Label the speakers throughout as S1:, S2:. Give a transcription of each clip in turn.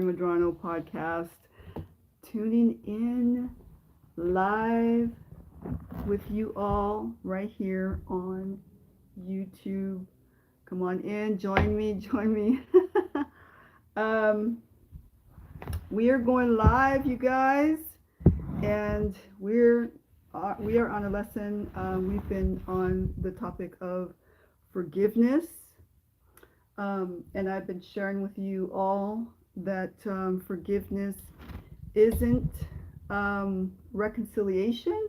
S1: Medrano podcast, tuning in live with you all right here on YouTube. Come on in, join me, join me. um, we are going live, you guys, and we are on a lesson. We've been on the topic of forgiveness, and I've been sharing with you all that forgiveness isn't reconciliation.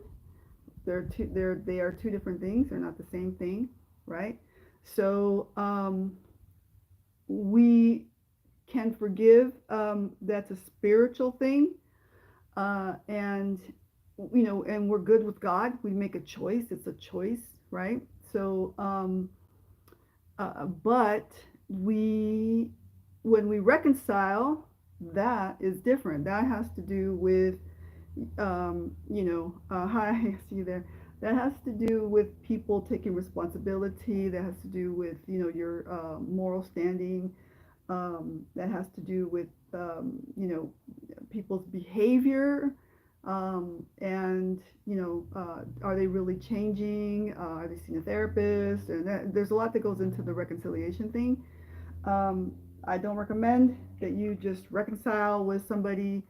S1: They are two different things. They're not the same thing, right? So we can forgive. That's a spiritual thing, and and we're good with God. We make a choice. It's a choice, right? So, but we when we reconcile, that is different. That has to do with hi, I see you there. That has to do with people taking responsibility. That has to do with, your moral standing. That has to do with, people's behavior. And, are they really changing? Are they seeing a therapist? And there's a lot that goes into the reconciliation thing. I don't recommend that you just reconcile with somebody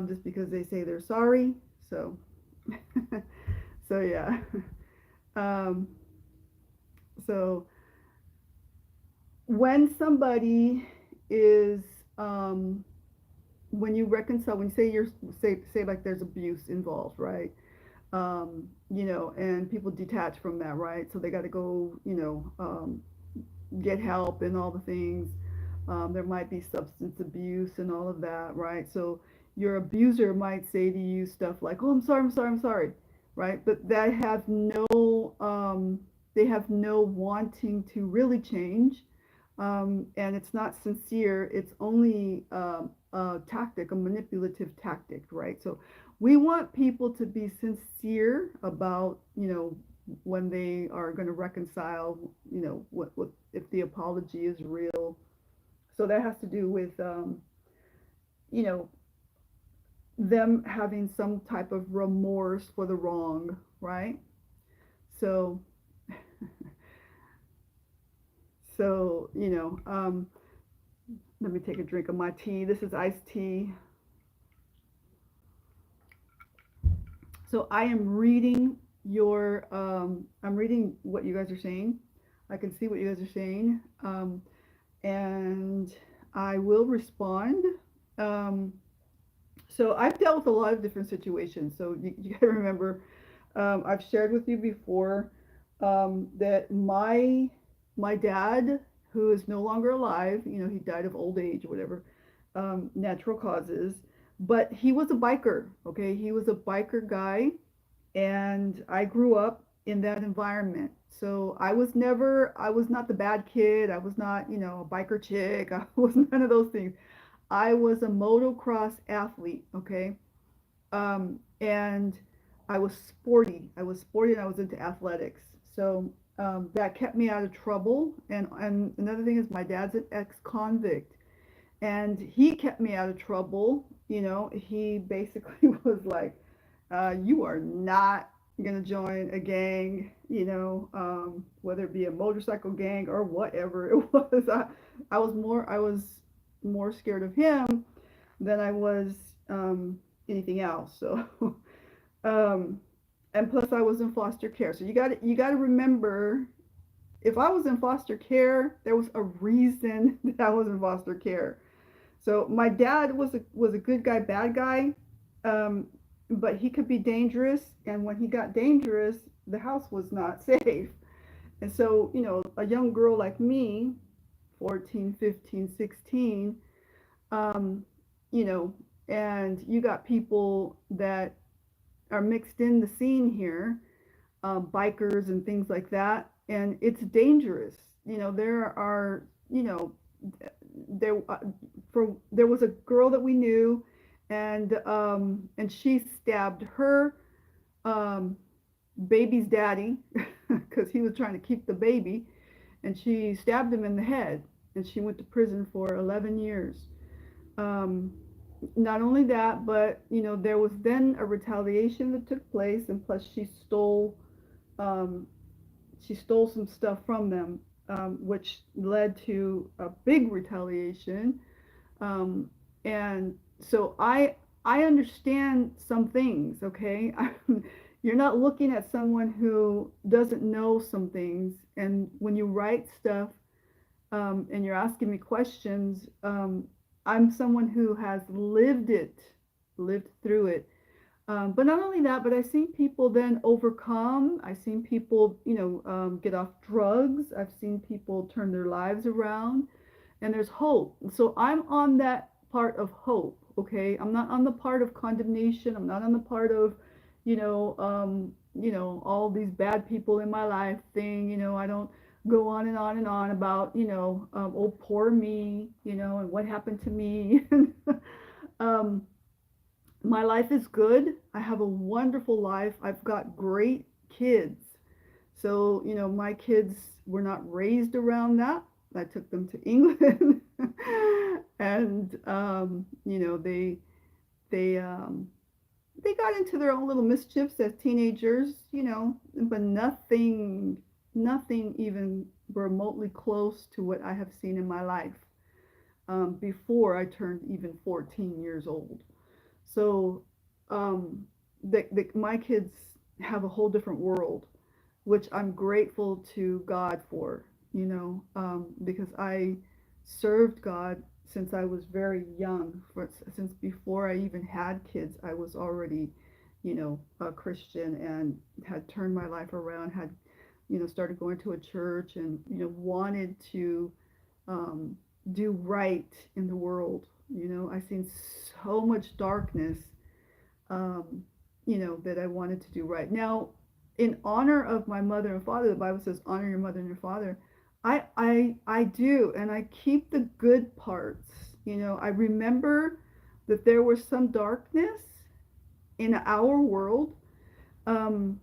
S1: just because they say they're sorry. So, so yeah. Um, so when somebody is, when you reconcile, when you say say like there's abuse involved, right? And people detach from that, right? So they got to go, get help and all the things. There might be substance abuse and all of that, right? So your abuser might say to you stuff like, "Oh, I'm sorry, I'm sorry, I'm sorry," right? But they have no wanting to really change, and it's not sincere. It's only a tactic, a manipulative tactic, right? So we want people to be sincere about, when they are going to reconcile, what if the apology is real. So that has to do with, you know, them having some type of remorse for the wrong, right? So, let me take a drink of my tea. This is iced tea. So I am reading I'm reading what you guys are saying. I can see what you guys are saying. And I will respond. Um, so I've dealt with a lot of different situations. So you got to remember, I've shared with you before that my dad, who is no longer alive, he died of old age or whatever, natural causes, but he was a biker. Okay, he was a biker guy, and I grew up in that environment. So I was not the bad kid. I was not, a biker chick. I was none of those things. I was a motocross athlete, okay? And I was sporty. I was sporty and I was into athletics. So that kept me out of trouble. And another thing is my dad's an ex-convict. And he kept me out of trouble. He basically was like, you are not going to join a gang, whether it be a motorcycle gang or whatever it was. I was more scared of him than I was anything else. So, um, and plus I was in foster care. So you got to remember, if I was in foster care, there was a reason that I was in foster care. So my dad was a good guy, bad guy, um, but he could be dangerous. And when he got dangerous, the house was not safe. And so, a young girl like me, 14, 15, 16, um, you know, and you got people that are mixed in the scene here, bikers and things like that, and it's dangerous. There are, there there was a girl that we knew, and she stabbed her um, baby's daddy because he was trying to keep the baby, and she stabbed him in the head, and she went to prison for 11 years. Um, Not only that, but there was then a retaliation that took place, and plus um, she stole some stuff from them, which led to a big retaliation. Um, and so I understand some things, okay? You're not looking at someone who doesn't know some things, and when you write stuff, and you're asking me questions, I'm someone who has lived it, lived through it. But not only that, but I've seen people then overcome. I've seen people, get off drugs. I've seen people turn their lives around, and there's hope. So I'm on that part of hope. Okay, I'm not on the part of condemnation. I'm not on the part of, all these bad people in my life thing. I don't go on and on and on about, oh, poor me, and what happened to me. um, my life is good. I have a wonderful life. I've got great kids. So, my kids were not raised around that. I took them to England. And, they got into their own little mischiefs as teenagers, but nothing even remotely close to what I have seen in my life, before I turned even 14 years old. So, my kids have a whole different world, which I'm grateful to God for, because I served God since I was very young. Since before I even had kids, I was already, a Christian, and had turned my life around, had, started going to a church, and, wanted to, um, do right in the world. I've seen so much darkness, um, that I wanted to do right. Now, in honor of my mother and father, the Bible says, honor your mother and your father. I do, and I keep the good parts. I remember that there was some darkness in our world, um,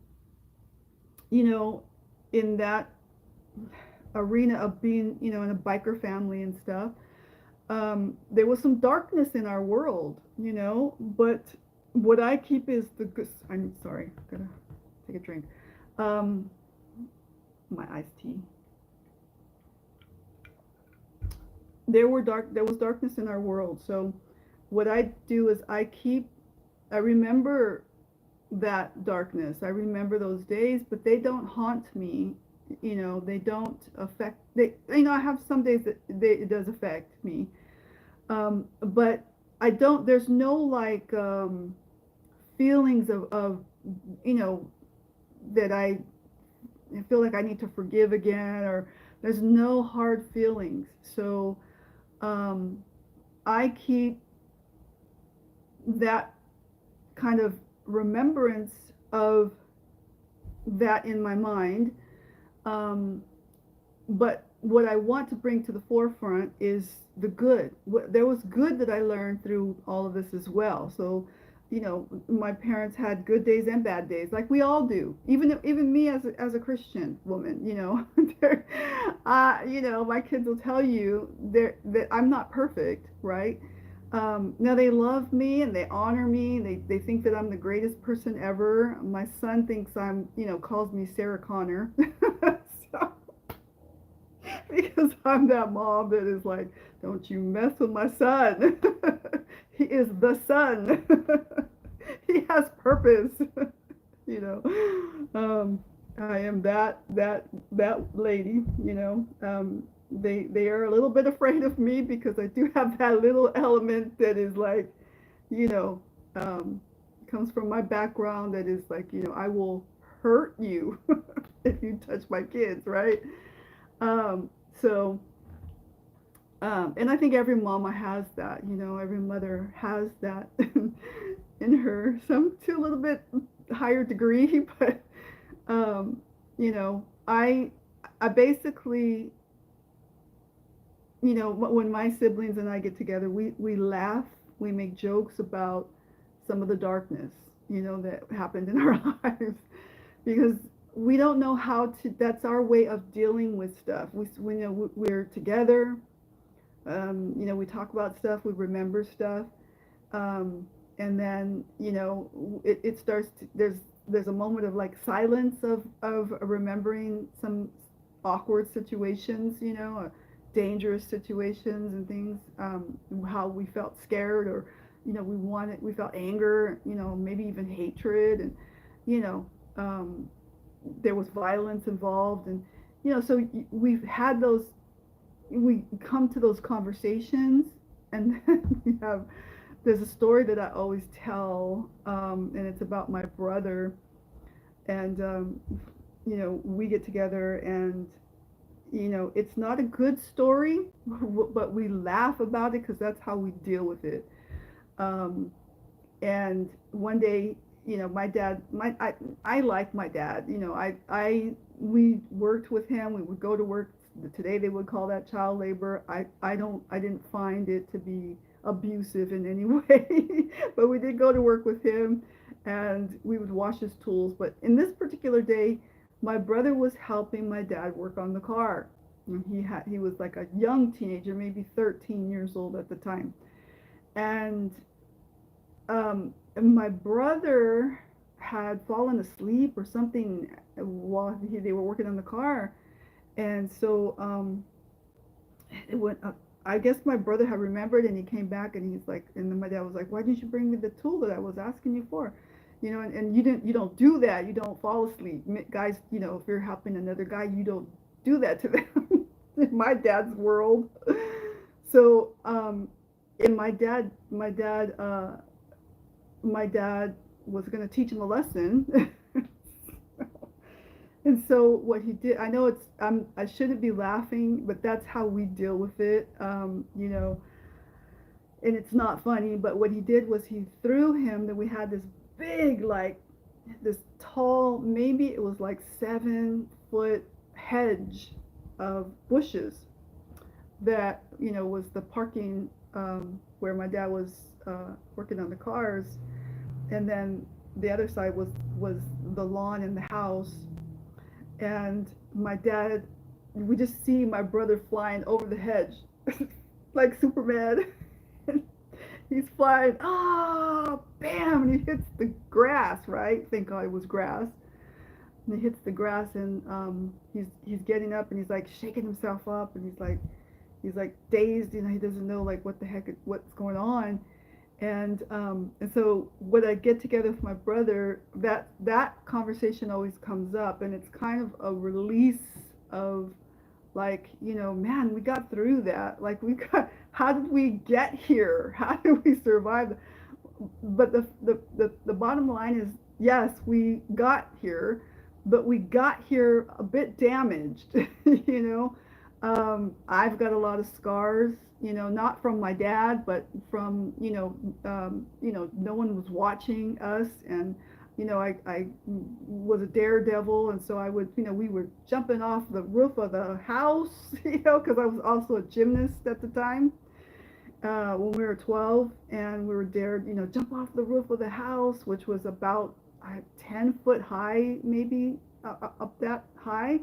S1: you know, in that arena of being, in a biker family and stuff. There was some darkness in our world, but what I keep is the good. I'm sorry, gotta take a drink. Um, my iced tea. There was darkness in our world. So what I do is I remember that darkness. I remember those days, but they don't haunt me. They don't affect. I have some days that it does affect me. But I don't. There's no like, feelings of you know that I feel like I need to forgive again, or there's no hard feelings. So, um, I keep that kind of remembrance of that in my mind. Um, but what I want to bring to the forefront is the good. There was good that I learned through all of this as well. So, my parents had good days and bad days, like we all do. Even me as a Christian woman, my kids will tell you that I'm not perfect, right? Now they love me and they honor me. They think that I'm the greatest person ever. My son thinks calls me Sarah Connor. So, because I'm that mom that is like, don't you mess with my son. He is the son. He has purpose. you know. I am that lady. They are a little bit afraid of me because I do have that little element that is like, you know, um, comes from my background, that is like, I will hurt you if you touch my kids, right? Um, so, and I think every mama has that, every mother has that in her, some to a little bit higher degree, but, um, you know, I, I basically, when my siblings and I get together, we laugh, we make jokes about some of the darkness, that happened in our lives, because we don't know how to, that's our way of dealing with stuff. We know we're together, We talk about stuff, we remember stuff, and then it starts to, there's a moment of like silence of remembering some awkward situations, dangerous situations and things, how we felt scared, or we felt anger, maybe even hatred, and you know there was violence involved, and so we've had those, we come to those conversations, and then there's a story that I always tell, and it's about my brother, and we get together, and it's not a good story, but we laugh about it because that's how we deal with it. um, and one day, my dad, I like my dad, we worked with him, we would go to work. Today they would call that child labor. I didn't find it to be abusive in any way, but we did go to work with him, and we would wash his tools. But in this particular day, my brother was helping my dad work on the car, and he was like a young teenager, maybe 13 years old at the time, and my brother had fallen asleep or something while they were working on the car, and so it went. I guess my brother had remembered, and he came back, and he's like, and then my dad was like, "Why didn't you bring me the tool that I was asking you for?" And you don't do that. You don't fall asleep, guys. If you're helping another guy, you don't do that to them. In my dad's world. So, and my dad was going to teach him a lesson. And so what he did, I know I shouldn't be laughing, but that's how we deal with it, and it's not funny, but what he did was he threw him, that we had this big, like, this tall, maybe it was like 7-foot hedge of bushes that, was the parking, where my dad was working on the cars, and then the other side was the lawn and the house. And my dad, we just see my brother flying over the hedge like Superman. He's flying, bam, and he hits the grass, right? Thank God it was grass. And he hits the grass, and he's getting up, and he's like shaking himself up, and he's like dazed, he doesn't know like what the heck what's going on. And so when I get together with my brother, that conversation always comes up, and it's kind of a release of, like, man, we got through that. Like, how did we get here? How did we survive? But the bottom line is, yes, we got here, but we got here a bit damaged. I've got a lot of scars, not from my dad, but from, no one was watching us, and, I was a daredevil, and so I would, we were jumping off the roof of the house, because I was also a gymnast at the time, when we were 12, and we were dared, jump off the roof of the house, which was about 10 foot high, maybe, up that high.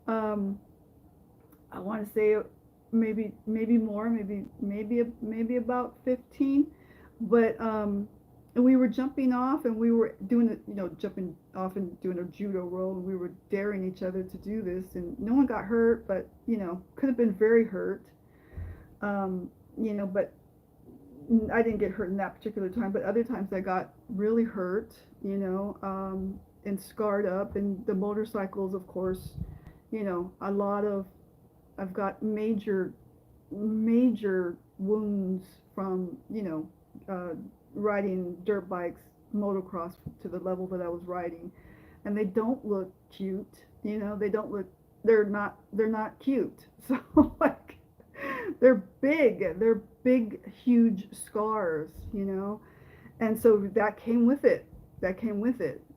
S1: I want to say maybe more, maybe about 15, but we were jumping off, and we were doing it, jumping off and doing a judo roll, and we were daring each other to do this, and no one got hurt, but could have been very hurt, but I didn't get hurt in that particular time, but other times I got really hurt, and scarred up, and the motorcycles, of course, a lot of, I've got major wounds from, riding dirt bikes, motocross, to the level that I was riding, and they don't look cute, they're not cute. So, like, they're big, huge scars, and so that came with it.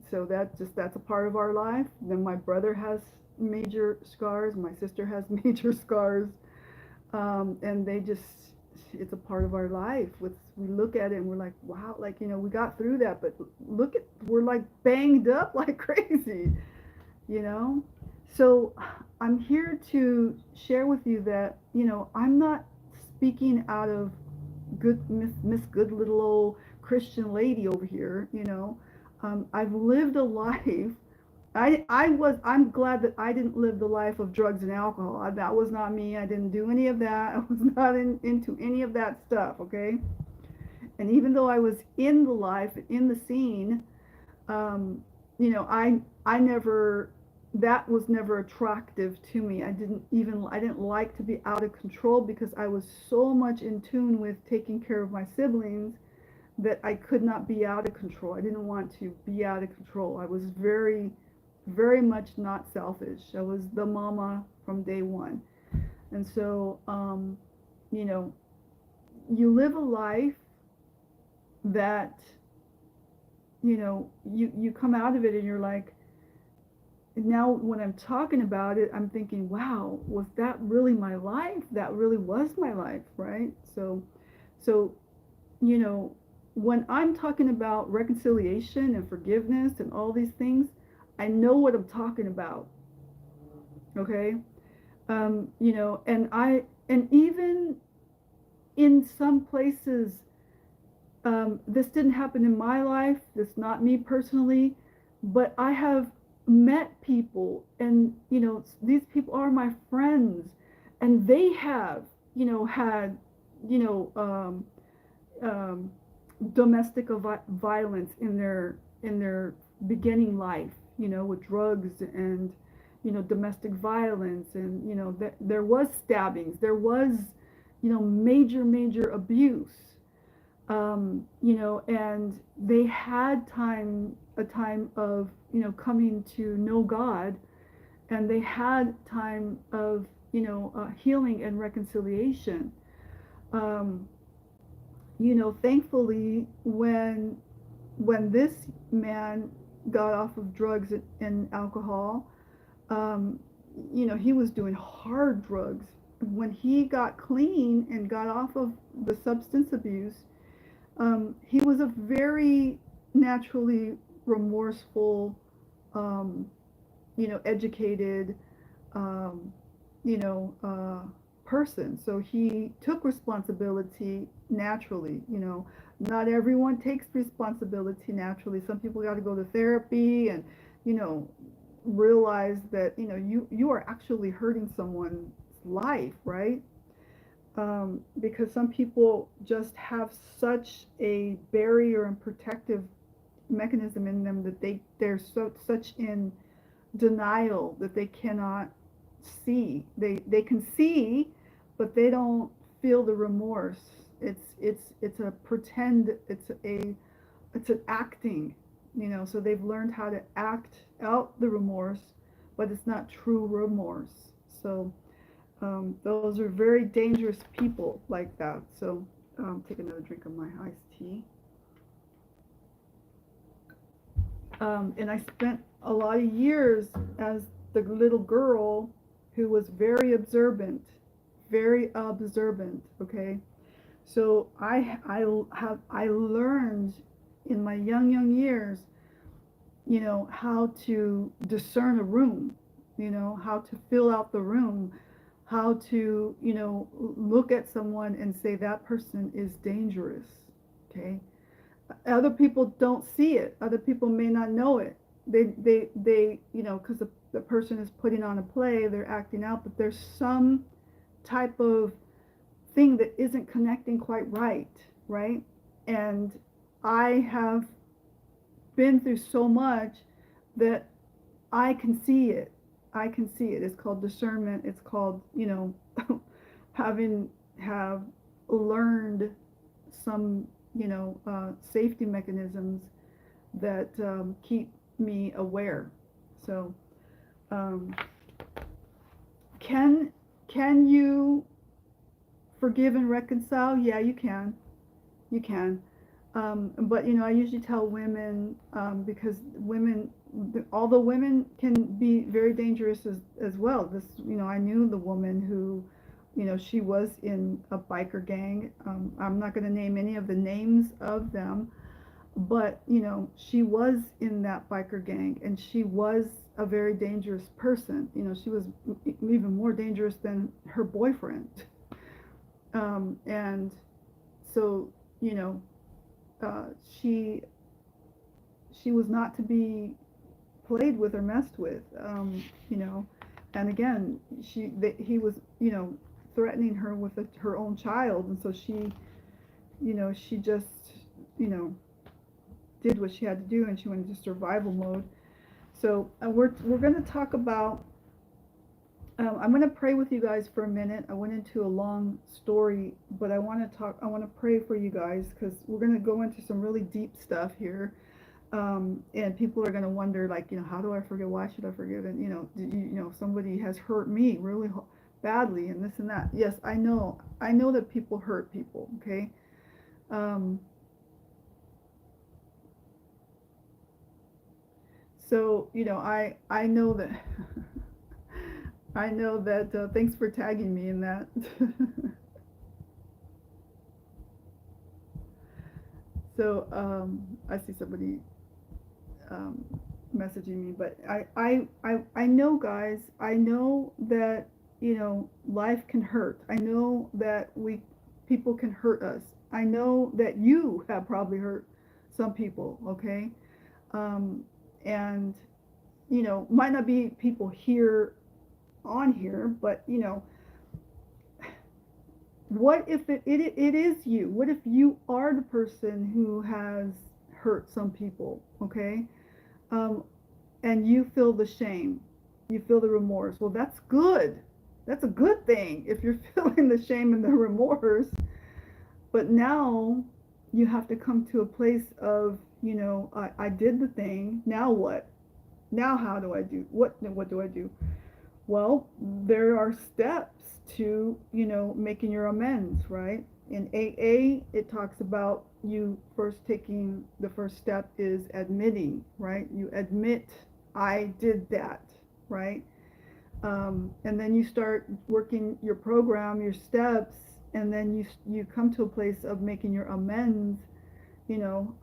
S1: So that's a part of our life. Then my brother has major scars, my sister has major scars, and it's a part of our life. We look at it and we're like, wow, like, we got through that, but we're like banged up like crazy, So I'm here to share with you that, I'm not speaking out of good Miss Good Little Old Christian Lady over here. I've lived a life. I'm glad that I didn't live the life of drugs and alcohol. That was not me. I didn't do any of that. I was not into any of that stuff. Okay. And even though I was in the life, in the scene, um, I never, that was never attractive to me. I didn't like to be out of control because I was so much in tune with taking care of my siblings that I could not be out of control. I didn't want to be out of control. I was very, very much not selfish. I was the mama from day one. And so, you know, you live a life that, you come out of it and you're like, now when I'm talking about it, I'm thinking, wow, was that really my life? That really was my life, right? So, when I'm talking about reconciliation and forgiveness and all these things, I know what I'm talking about. Okay? And even in some places, this didn't happen in my life, this not me personally, but I have met people, and these people are my friends, and they have had you know um, domestic violence in their beginning life, with drugs and domestic violence, and there was stabbings, there was major abuse, and they had a time of coming to know God, and they had time of healing and reconciliation. um, Thankfully, when this man got off of drugs and alcohol, um, he was doing hard drugs. When he got clean and got off of the substance abuse, he was a very naturally remorseful, um, educated, um, you know, uh, person. So he took responsibility naturally. Not everyone takes responsibility naturally. Some people got to go to therapy and, you know, realize that you are actually hurting someone's life, right? Because some people just have such a barrier and protective mechanism in them that they're such in denial that they cannot see. They can see, but they don't feel the remorse. It's a pretend. It's an acting. So they've learned how to act out the remorse, but it's not true remorse. So those are very dangerous people like that. So take another drink of my iced tea. And I spent a lot of years as the little girl who was very observant, okay? So I learned in my young years, how to discern a room, how to fill out the room, how to, look at someone and say that person is dangerous, okay? Other people don't see it. Other people may not know it. They because the person is putting on a play, they're acting out, but there's some type of thing that isn't connecting quite right? And I have been through so much that I can see it. I can see it. It's called discernment. It's called, have learned some, safety mechanisms that keep me aware. So, can you forgive and reconcile? Yeah, you can. You can. But I usually tell women, because although women can be very dangerous as well. I knew the woman who, she was in a biker gang. I'm not going to name any of the names of them, but she was in that biker gang, and she was a very dangerous person. She was even more dangerous than her boyfriend. And so, you know, uh, she she was not to be played with or messed with, you know. And again, he was, you know, threatening her with her own child, and so she, you know, she just, you know, did what she had to do, and she went into survival mode. So we're going to talk about. I'm going to pray with you guys for a minute. I went into a long story, but I want to talk. I want to pray for you guys because we're going to go into some really deep stuff here. And people are going to wonder, like, you know, how do I forgive? Why should I forgive? And, you know, you know, somebody has hurt me really badly and this and that. Yes, I know. I know that people hurt people, okay? Um, so, you know, I know that, I know that, thanks for tagging me in that. So, I see somebody, um, messaging me, but I know, guys, I know that, you know, life can hurt. I know that people can hurt us. I know that you have probably hurt some people, okay? Um, and, you know, might not be people here on here, but, you know, what if it is you? What if you are the person who has hurt some people, okay? Um, and you feel the shame, you feel the remorse. Well, that's good. That's a good thing if you're feeling the shame and the remorse. But now you have to come to a place of, you know, I did the thing. Now what? Now how do I do? What do I do? Well, there are steps to, you know, making your amends, right? In AA, it talks about you first taking the first step is admitting, right? You admit I did that, right? And then you start working your program, your steps, and then you come to a place of making your amends. You know,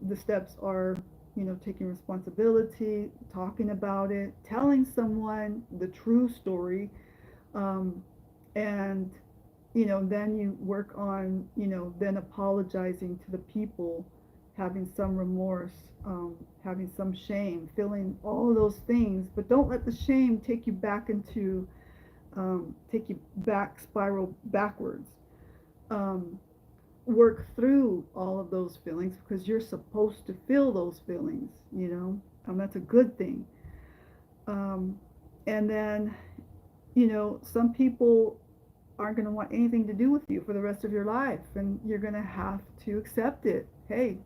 S1: the steps are, you know, taking responsibility, talking about it, telling someone the true story, um, and, you know, then you work on, you know, then apologizing to the people, having some remorse, having some shame, feeling all of those things, but don't let the shame take you back into, take you back, spiral backwards. Um, Work through all of those feelings because you're supposed to feel those feelings, you know, and that's a good thing. Um, and then, you know, some people aren't going to want anything to do with you for the rest of your life, and you're going to have to accept it. Hey,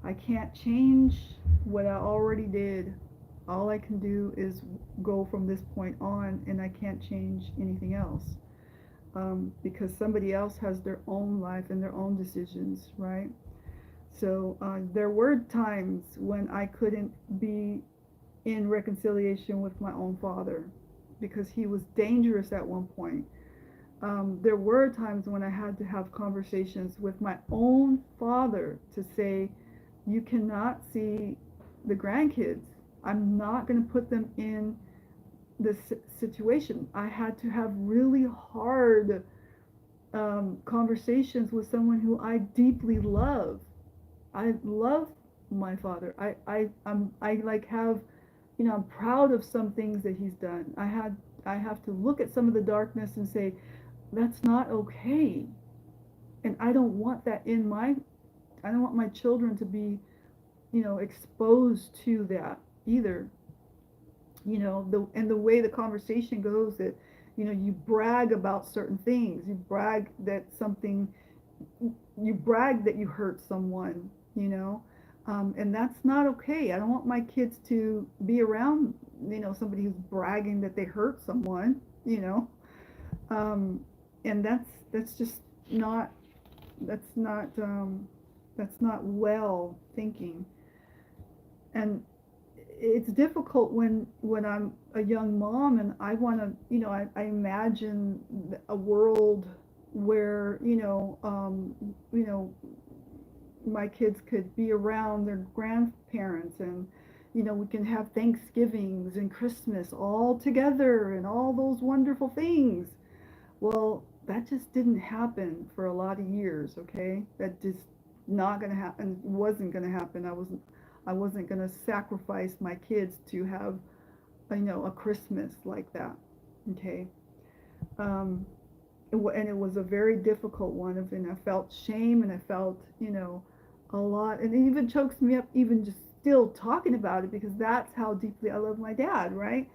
S1: I can't change what I already did. All I can do is go from this point on, and I can't change anything else, because somebody else has their own life and their own decisions, right? So there were times when I couldn't be in reconciliation with my own father because he was dangerous at one point. There were times when I had to have conversations with my own father to say, you cannot see the grandkids. I'm not going to put them in this situation. I had to have really hard, conversations with someone who I deeply love. I love my father. I like have, you know, I'm proud of some things that he's done. I have to look at some of the darkness and say, that's not okay. And I don't want that in my, I don't want my children to be, you know, exposed to that either. You know, the way the conversation goes, that, you know, you brag about certain things, you brag that something, you brag that you hurt someone, you know, and that's not okay. I don't want my kids to be around, you know, somebody who's bragging that they hurt someone, you know, um, and that's just not, that's not, that's not well thinking. And it's difficult when I'm a young mom and I want to, you know, I imagine a world where, you know, my kids could be around their grandparents, and, you know, we can have Thanksgivings and Christmas all together and all those wonderful things. Well, that just didn't happen for a lot of years, okay? That just not going to happen, wasn't going to happen. I wasn't going to sacrifice my kids to have, a Christmas like that, okay? Um, and it was a very difficult one, and I felt shame, and I felt, a lot, and it even chokes me up even just still talking about it, because that's how deeply I love my dad, right?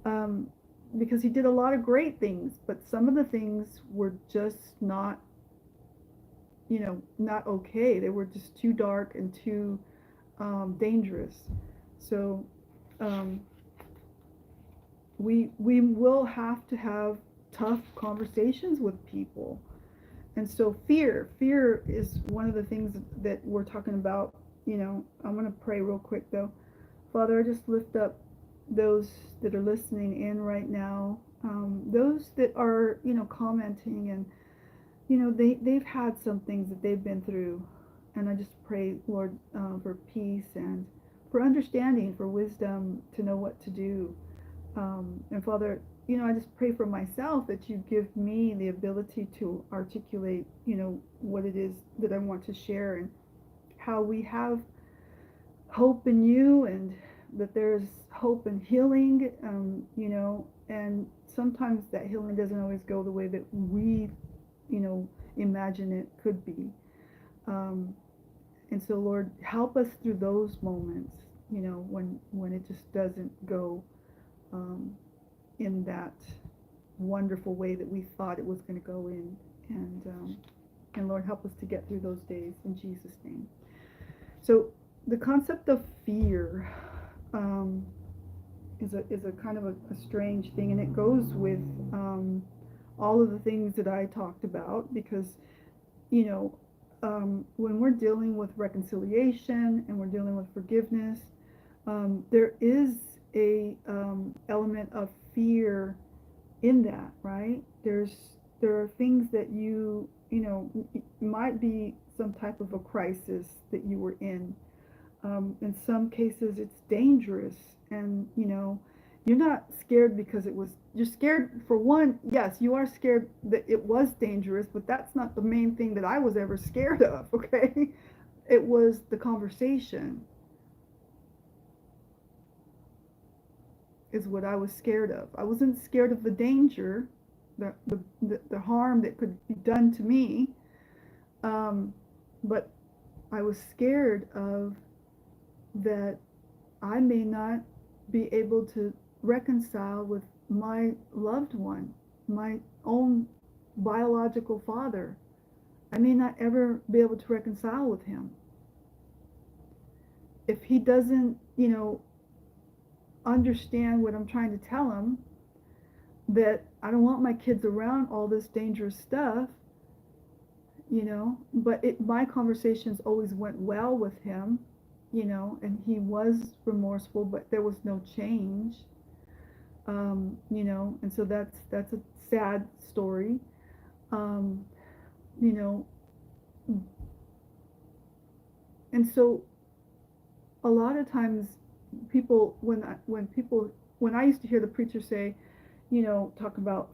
S1: Um, because he did a lot of great things, but some of the things were just not, not okay. They were just too dark and too dangerous. So um, we will have to have tough conversations with people. And so fear is one of the things that we're talking about. I'm going to pray real quick though. Father, I just lift up those that are listening in right now, those that are, commenting, and, they've had some things that they've been through. And I just pray, Lord, for peace and for understanding, for wisdom to know what to do. And Father, I just pray for myself that you give me the ability to articulate, what it is that I want to share, and how we have hope in you, and that there's hope and healing, and sometimes that healing doesn't always go the way that we, imagine it could be. Um, and so, Lord, help us through those moments, when it just doesn't go um, in that wonderful way that we thought it was going to go in. And Lord, help us to get through those days in Jesus' name. So the concept of fear is a kind of a strange thing, and it goes with all of the things that I talked about, because when we're dealing with reconciliation and we're dealing with forgiveness, there is a element of fear in that, right? There are things that might be some type of a crisis that you were in. In some cases, it's dangerous, and you're not scared because you're scared for one. Yes, you are scared that it was dangerous, but that's not the main thing that I was ever scared of. Okay, it was the conversation is what I was scared of. I wasn't scared of the danger, the harm that could be done to me, but I was scared of that I may not be able to reconcile with my loved one, my own biological father. I may not ever be able to reconcile with him. If he doesn't, understand what I'm trying to tell him, that I don't want my kids around all this dangerous stuff, but my conversations always went well with him, and he was remorseful, but there was no change, and so that's a sad story, um, you know, and so a lot of times people, when I used to hear the preacher say, talk about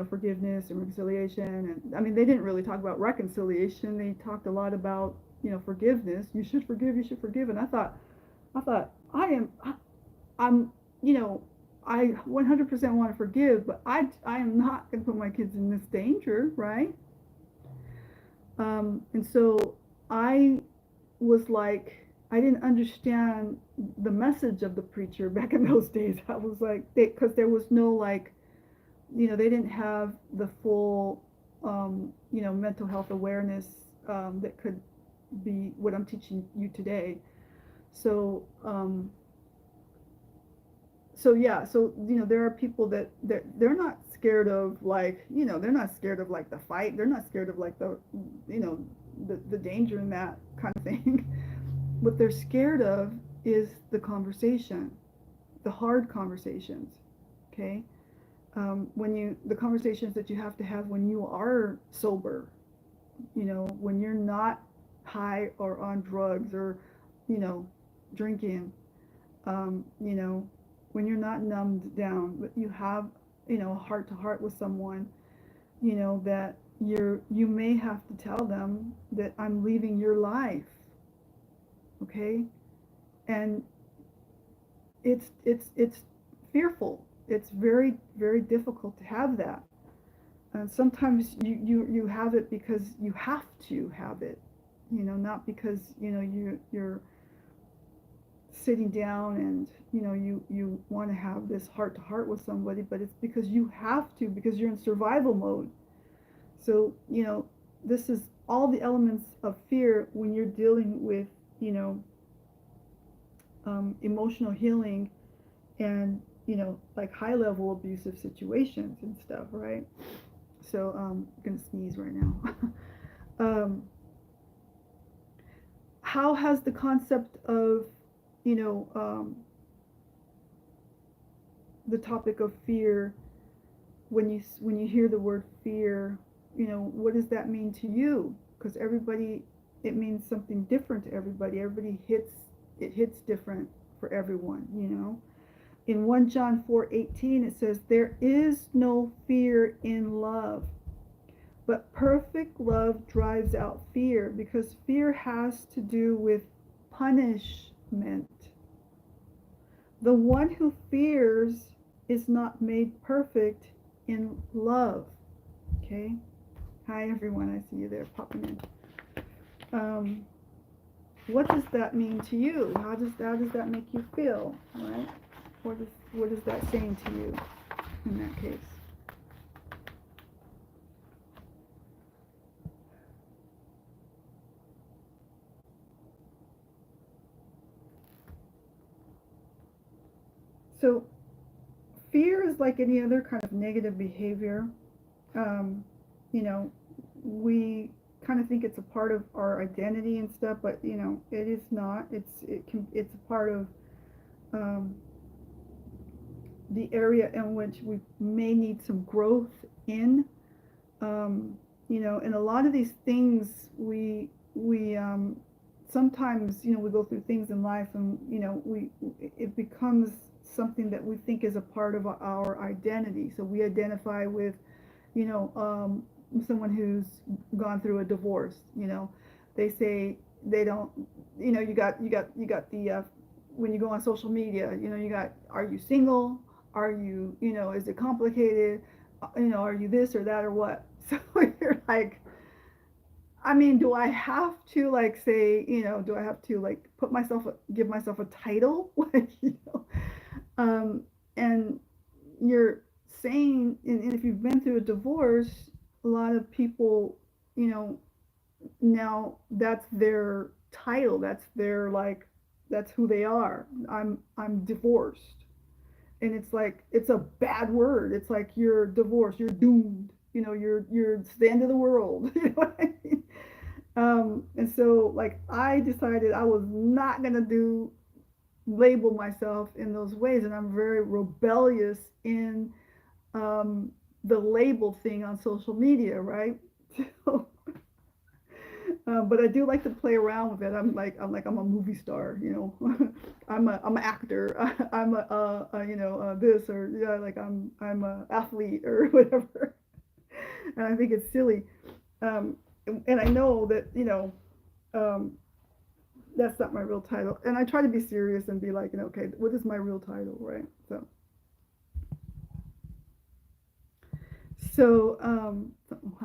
S1: forgiveness and reconciliation, and I mean they didn't really talk about reconciliation. They talked a lot about forgiveness. You should forgive. You should forgive. And I thought I'm I 100% want to forgive, but I am not going to put my kids in this danger, right? And so I was like, I didn't understand the message of the preacher back in those days. I was like, because there was no like, they didn't have the full, mental health awareness that could be what I'm teaching you today. So, there are people that they're not scared of like, they're not scared of like the fight. They're not scared of like the danger in that kind of thing. What they're scared of is the conversation, the hard conversations, okay? The conversations that you have to have when you are sober, when you're not high or on drugs or, drinking, when you're not numbed down, but you have, a heart to heart with someone, that you may have to tell them that I'm leaving your life, okay? And it's fearful. It's very, very difficult to have that. And sometimes you have it because you have to have it, not because you're sitting down and you want to have this heart to heart with somebody, but it's because you have to, because you're in survival mode. So this is all the elements of fear when you're dealing with emotional healing and like high level abusive situations and stuff, right? So I'm gonna sneeze right now. um, how has the concept of you know um, the topic of fear, when you hear the word fear, what does that mean to you? Because everybody, it means something different to everybody. It hits different for everyone. In 1 John 4:18 it says, there is no fear in love, but perfect love drives out fear, because fear has to do with punishment. The one who fears is not made perfect in love. Okay? Hi everyone, I see you there popping in. What does that mean to you? How does that make you feel? Right? What is that saying to you in that case? So fear is like any other kind of negative behavior. Um, you know, we kind of think it's a part of our identity and stuff, but it is not. It's a part of um, the area in which we may need some growth in. And a lot of these things we sometimes we go through things in life, and we it becomes something that we think is a part of our identity. So we identify with you know someone who's gone through a divorce. They say they don't. You got the when you go on social media. You got, are you single? Are you is it complicated? Are you this or that or what? So you're like, I mean, do I have to like say, do I have to like give myself a title? Like, um, and you're saying, and if you've been through a divorce, a lot of people, you know, now that's their title. That's their like, that's who they are. I'm divorced, and it's like it's a bad word. It's like you're divorced. You're doomed. You're it's the end of the world. You know what I mean? And so like I decided I was not gonna do label myself in those ways, and I'm very rebellious in um, the label thing on social media, right? So, but I do like to play around with it. I'm a movie star, I'm an actor. I'm this, or like I'm a athlete or whatever. And I think it's silly. Um, and I know that um, that's not my real title. And I try to be serious and be like, okay, what is my real title, right? So I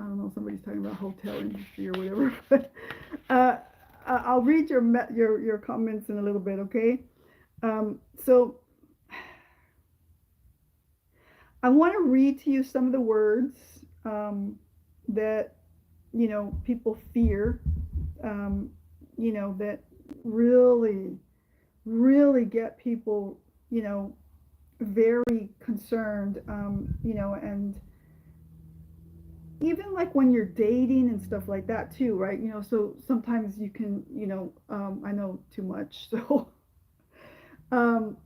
S1: don't know, somebody's talking about hotel industry or whatever. But I'll read your comments in a little bit, okay? So I want to read to you some of the words that people fear, that really, really get people, very concerned, and even like when you're dating and stuff like that too, right? So sometimes you can, I know too much, so um,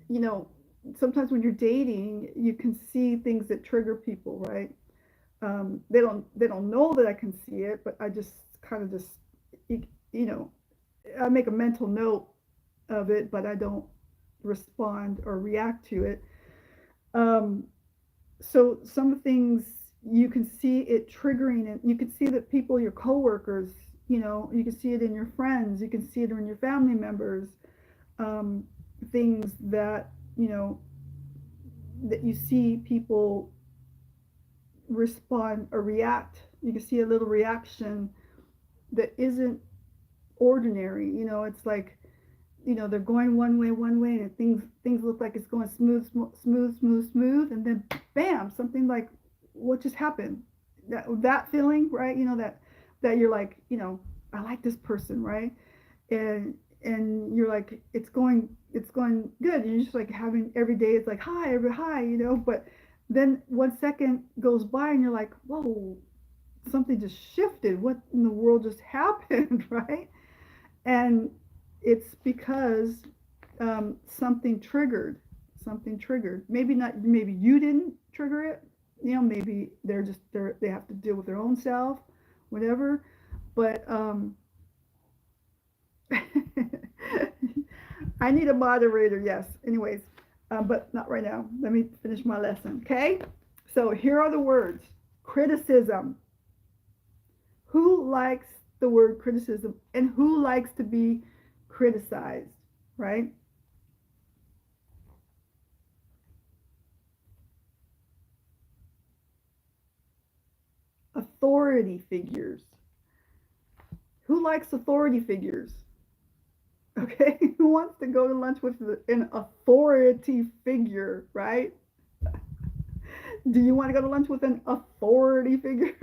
S1: you know, sometimes when you're dating, you can see things that trigger people, right? They don't know that I can see it, but I just kind of just you know I make a mental note of it, but I don't respond or react to it. Um, so some things, you can see it triggering, and you can see that people, your coworkers, you can see it in your friends, you can see it in your family members, um, things that, that you see people respond or react. You can see a little reaction that isn't ordinary. It's like, they're going one way, and things look like it's going smooth, smooth, smooth, smooth, and then bam, something like, what just happened? That feeling, right? That you're like, I like this person, right? And you're like, it's going good. And you're just like having every day. It's like hi, but then 1 second goes by, and you're like, whoa, something just shifted. What in the world just happened, right? And it's because something triggered. Maybe not. Maybe you didn't trigger it. Maybe they have to deal with their own self, whatever. But I need a moderator. Yes. Anyways, but not right now. Let me finish my lesson. Okay. So here are the words: criticism. Who likes the word criticism, and who likes to be criticized, right? Authority figures. Who likes authority figures? Okay, who wants to go to lunch with an authority figure, right? Do you want to go to lunch with an authority figure?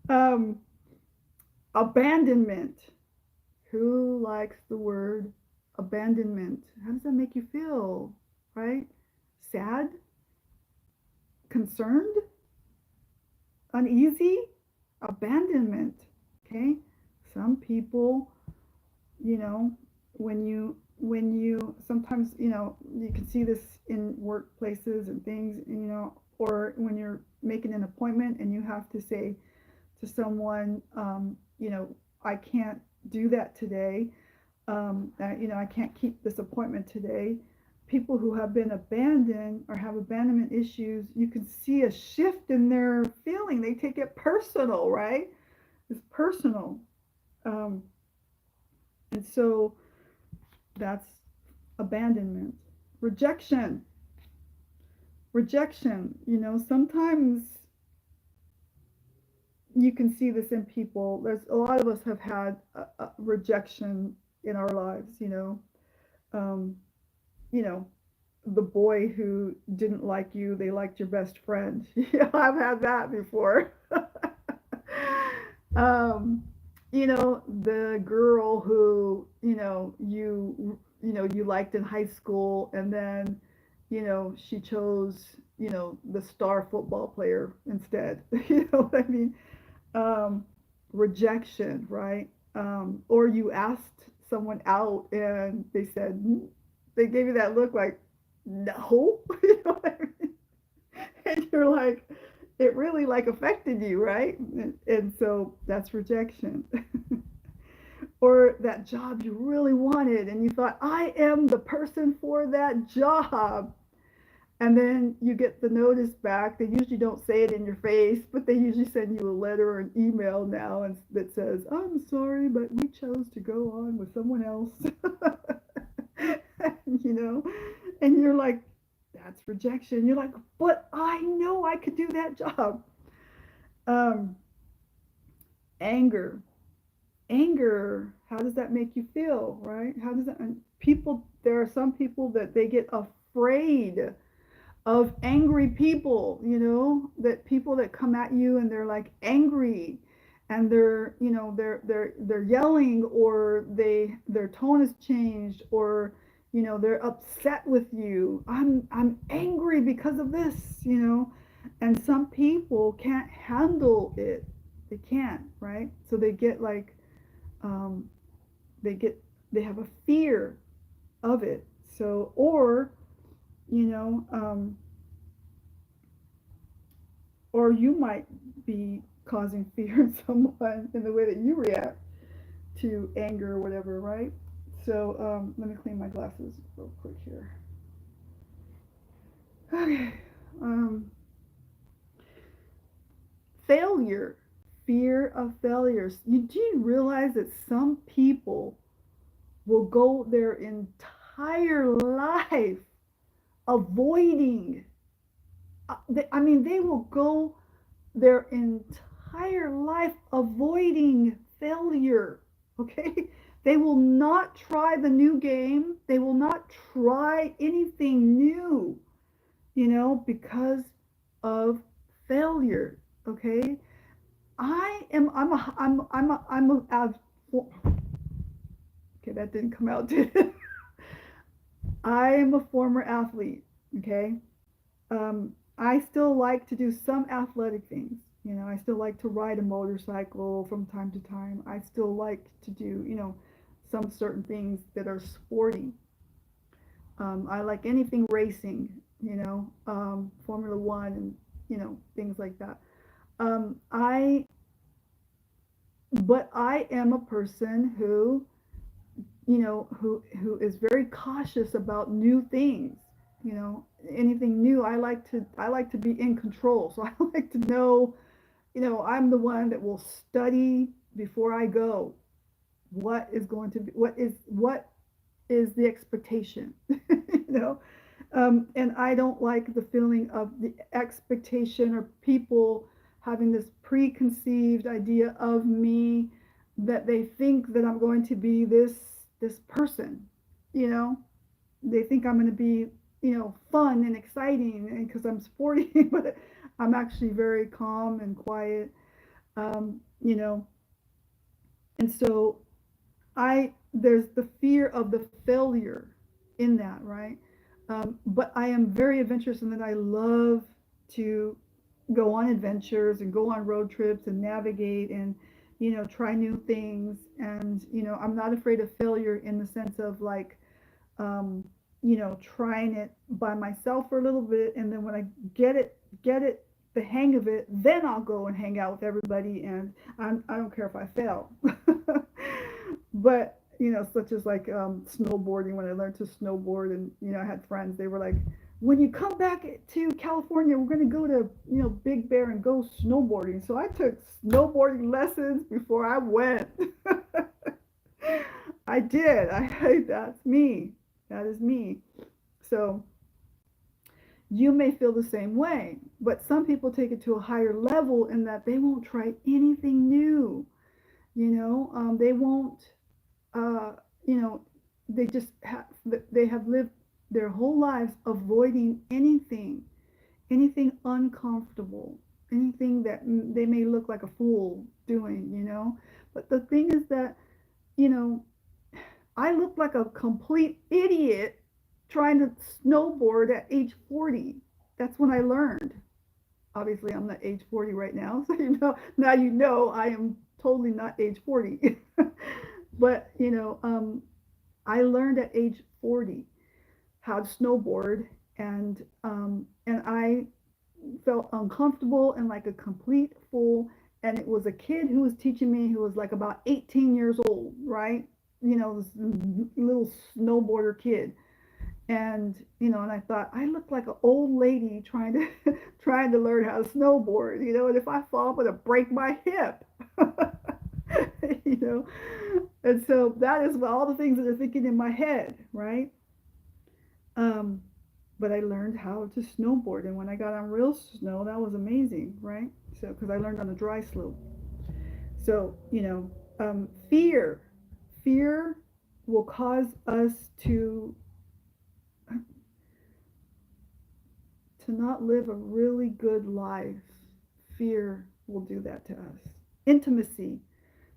S1: um, abandonment. Who likes the word abandonment? How does that make you feel, right? Sad? Concerned? Uneasy? Abandonment. Okay? Some people, you know, when you sometimes, you can see this in workplaces and things, or when you're making an appointment and you have to say to someone, I can't do that today. I can't keep this appointment today. People who have been abandoned or have abandonment issues, you can see a shift in their feeling. They take it personal, right? It's personal. Um, and so that's abandonment. Rejection. Rejection. Sometimes you can see this in people. There's a lot of us have had a rejection in our lives. Um, you know, the boy who didn't like you, they liked your best friend. Yeah, I've had that before. um, the girl who you liked in high school, and then she chose the star football player instead. You know what I mean? um, Rejection, right? Or you asked someone out and they said, they gave you that look like, no, you know what I mean? And you're like, it really like affected you, right? And so that's rejection. Or that job you really wanted and you thought, I am the person for that job. And then you get the notice back. They usually don't say it in your face, but they usually send you a letter or an email now that says, I'm sorry, but we chose to go on with someone else. you know, and you're like, that's rejection. You're like, but I know I could do that job. Um, Anger. Anger, how does that make you feel, right? How does that, and there are some people that they get afraid of angry people, that people that come at you and they're like angry, and they're yelling, or their tone has changed, or they're upset with you. I'm angry because of this. And some people can't handle it. They can't, right? So they get like um they get they have a fear of it. So, or you know um or you might be causing fear in someone in the way that you react to anger or whatever, right? So let me clean my glasses real quick here. Okay. Um, Failure, fear of failures. Do you realize that some people will go their entire life avoiding, I mean, they will go their entire life avoiding failure, okay? They will not try the new game. They will not try anything new, because of failure, okay? Okay, that didn't come out, did it? I am a former athlete, okay? I still like to do some athletic things. I still like to ride a motorcycle from time to time. I still like to do, some certain things that are sporty. I like anything racing, Formula One and, things like that. I, but I am a person who, who is very cautious about new things. Anything new, I like to be in control. So I like to know, I'm the one that will study before I go. What is the expectation? you know, and I don't like the feeling of the expectation or people having this preconceived idea of me that they think that I'm going to be this person, you know. They think I'm going to be, fun and exciting and because I'm sporty, but I'm actually very calm and quiet, you know. And so there's the fear of the failure in that, right? But I am very adventurous in that I love to go on adventures and go on road trips and navigate and, try new things. And, I'm not afraid of failure in the sense of like, um, trying it by myself for a little bit. And then when I get it, the hang of it, then I'll go and hang out with everybody. And I don't care if I fail. But such as like snowboarding. When I learned to snowboard, and I had friends, they were like, when you come back to California, we're going to go to Big Bear and go snowboarding. So I took snowboarding lessons before I went. I did. That's me. That is me. So you may feel the same way, but some people take it to a higher level in that they won't try anything new. They won't uh, you know, they have lived their whole lives avoiding anything uncomfortable, anything that they may look like a fool doing. But the thing is that, you know, I look like a complete idiot trying to snowboard at age 40. That's when I learned. Obviously, I'm not age 40 right now, so now I am totally not age 40. But I learned at age 40 how to snowboard, and I felt uncomfortable and like a complete fool. And it was a kid who was teaching me who was like about 18 years old, right? This little snowboarder kid. And and I thought I look like an old lady trying to trying to learn how to snowboard, and if I fall, I'm gonna break my hip. you know and so that is all the things that are thinking in my head, right? um but I learned how to snowboard, and when I got on real snow, that was amazing, right? So because I learned on a dry slope. So fear will cause us to not live a really good life. Fear will do that to us. Intimacy.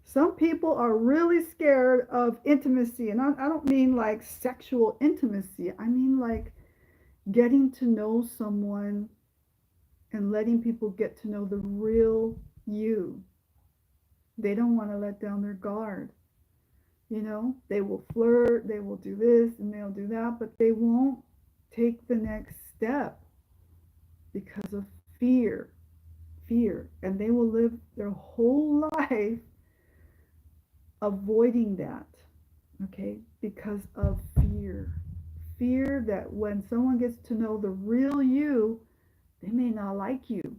S1: Some people are really scared of intimacy, and I don't mean like sexual intimacy. I mean like getting to know someone and letting people get to know the real you. They don't want to let down their guard. They will flirt, they will do this, and they'll do that, but they won't take the next step because of fear. Fear. And they will live their whole life avoiding that, okay, because of fear. Fear that when someone gets to know the real you, They may not like you.